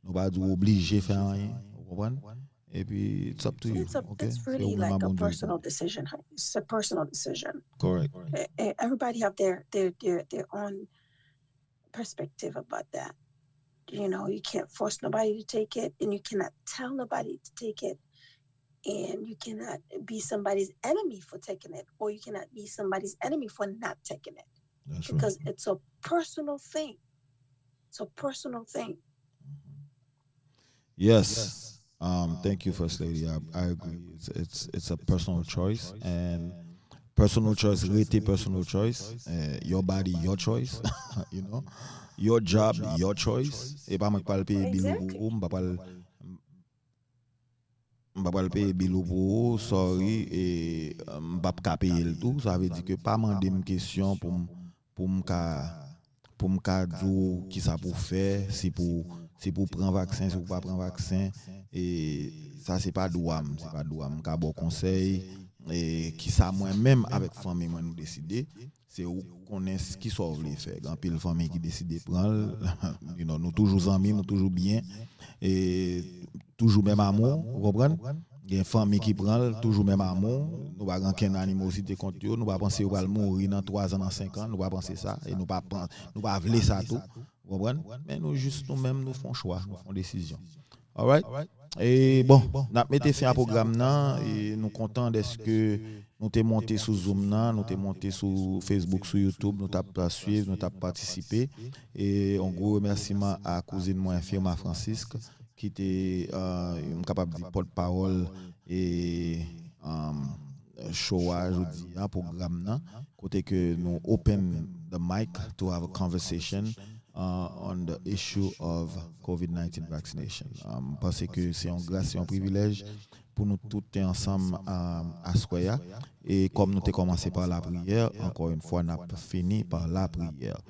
nous pas obligé faire rien vous comprenez et puis it's up to you okay it's really like a personal decision. It's a personal decision. Correct. Everybody have their own perspective about that. You can't force nobody to take it, and you cannot tell nobody to take it, and you cannot be somebody's enemy for taking it, or you cannot be somebody's enemy for not taking it. That's because right. it's a personal thing. It's a personal thing. Yes. Thank you, First Lady. I agree. It's a personal choice, and personal choice, really personal choice. Your body, your choice. you know, your job, your choice. Et pas moi qui parle payer bilou pour Exactly. vous, m'pa pas payer bilou pour vous, sorry, et m'pa pas payer le tout. Ça veut dire que pas demander une question pour m'ka pour m'ka dire qui ça pour faire, si pour prendre vaccin, si pour pas prendre vaccin, et ça c'est pas douam, m'ka bon conseil et qui ça moi-même avec famille moi nous décider, c'est où connaît ce qui sauve les faire. Grand pile famille qui décide prendre, nous toujours amis, nous toujours bien et toujours même amour, vous comprenez? Il y a une famille qui prend toujours même amour. Nous ne pas aucune animosité contre eux. Nous ne pas penser qu'on va mourir dans 3 ans, dans 5 ans. Nous ne pas penser ça. Et nous ne pas vouloir ça tout. Vous comprenez? Mais nous, juste nous-mêmes, nous faisons choix, nous faisons décision. All right? Et bon, nous avons mis fin à programme et nous sommes contents de ce que nous t'es monté sur Zoom, nous t'es monté sur Facebook, sur YouTube, nous t'avons suivi, nous t'avons participé. Et un gros remerciement à cousine moi, Firma Francisque, qui était capable de dire porte-parole et show aujourd'hui un programme côté que nous open the mic to have a conversation on the issue of COVID-19 vaccination. Parce que c'est une grâce, c'est un privilège pour nous tous ensemble à Soya. Et comme nous avons commencé par la prière, encore une fois, nous avons fini par la prière.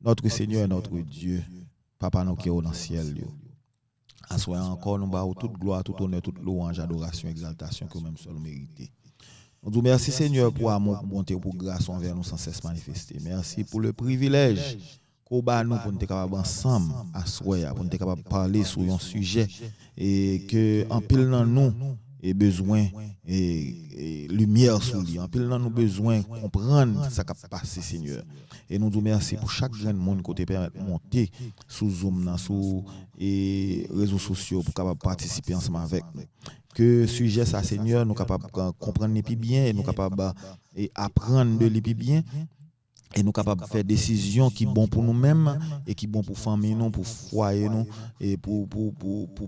Notre Seigneur, notre Dieu, Papa nous qui est dans le ciel, à Soya encore, nous avons toute gloire, tout honneur, toute louange, adoration, exaltation que nous-mêmes seul méritons. Nous disons merci Seigneur pour amour, pour bonté, pour grâce envers nous sans cesse manifester. Merci pour le privilège qu'on bat nous pour nous être capables ensemble à Soya, pour nous être capables de parler sur un sujet et que en pile dans nous et besoin et lumière sur lui. En pile dans nous besoin comprendre ce qui a passé Seigneur. Et nous disons merci pour chaque grand monde côté permettre de monter sous Zoom sur et réseaux sociaux pour capable participer ensemble avec nous. Que sujet ça Seigneur nous capable comprendre les plus bien et nous capable et apprendre de les plus bien et nous capables de faire des décisions qui sont bonnes pour nous-mêmes et qui sont bonnes pour famille nous, pour foyer nous et pour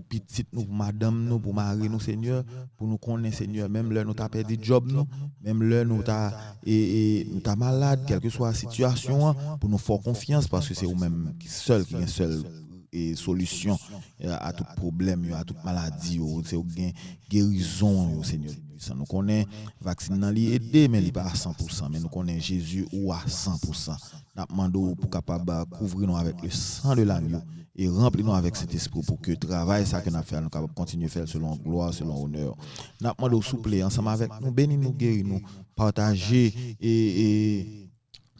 petite nous, pour madame nous, pour mari nous Seigneur, pour nous connaître Seigneur, même là nous t'a perdu job nous, même là nous t'a nous t'a malade, quelle que soit la situation, pour nous faire confiance parce que c'est vous-même seul qui est seul et solution à tout problème, à toute maladie, c'est une guérison Seigneur. Nous connaissons vaccin dans li aider mais il pas à 100%, mais nous connaissons Jésus ou à 100%. Nous demandons pour capable couvrir nous avec le sang de l'agneau et remplir nous avec cet esprit pour que le travail ça que nous fait nous capable continuer à faire selon gloire, selon honneur. Nous demandons souple ensemble avec nous, bénis nous, guéris nous, partager et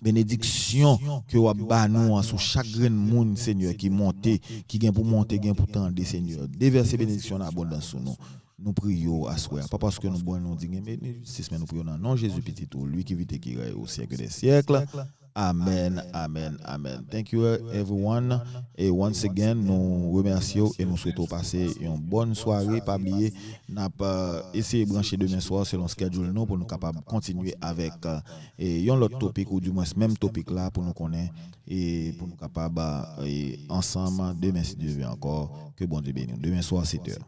bénédiction que wa ba nous sur chaque grain de monde Seigneur qui monte qui gagne pour monter gagne pour tendre Seigneur déverser bénédiction en abondance sur nous. Nous prions à soi, pas parce que nous bon nous disons mais justice mais nous prions dans nom Jésus petit tout lui qui vit et qui règne au siècle des siècles. Amen, amen, amen. Thank you everyone. Et once again, nous remercions et nous souhaitons passer une bonne soirée. Pas oublier, n'a pas essayé de brancher demain soir selon schedule nous pour nous capables de continuer avec un autre topic ou du moins ce même topic là pour nous connaître et pour nous capables ensemble demain si Dieu veut encore que bon Dieu bénisse. Demain soir 7h.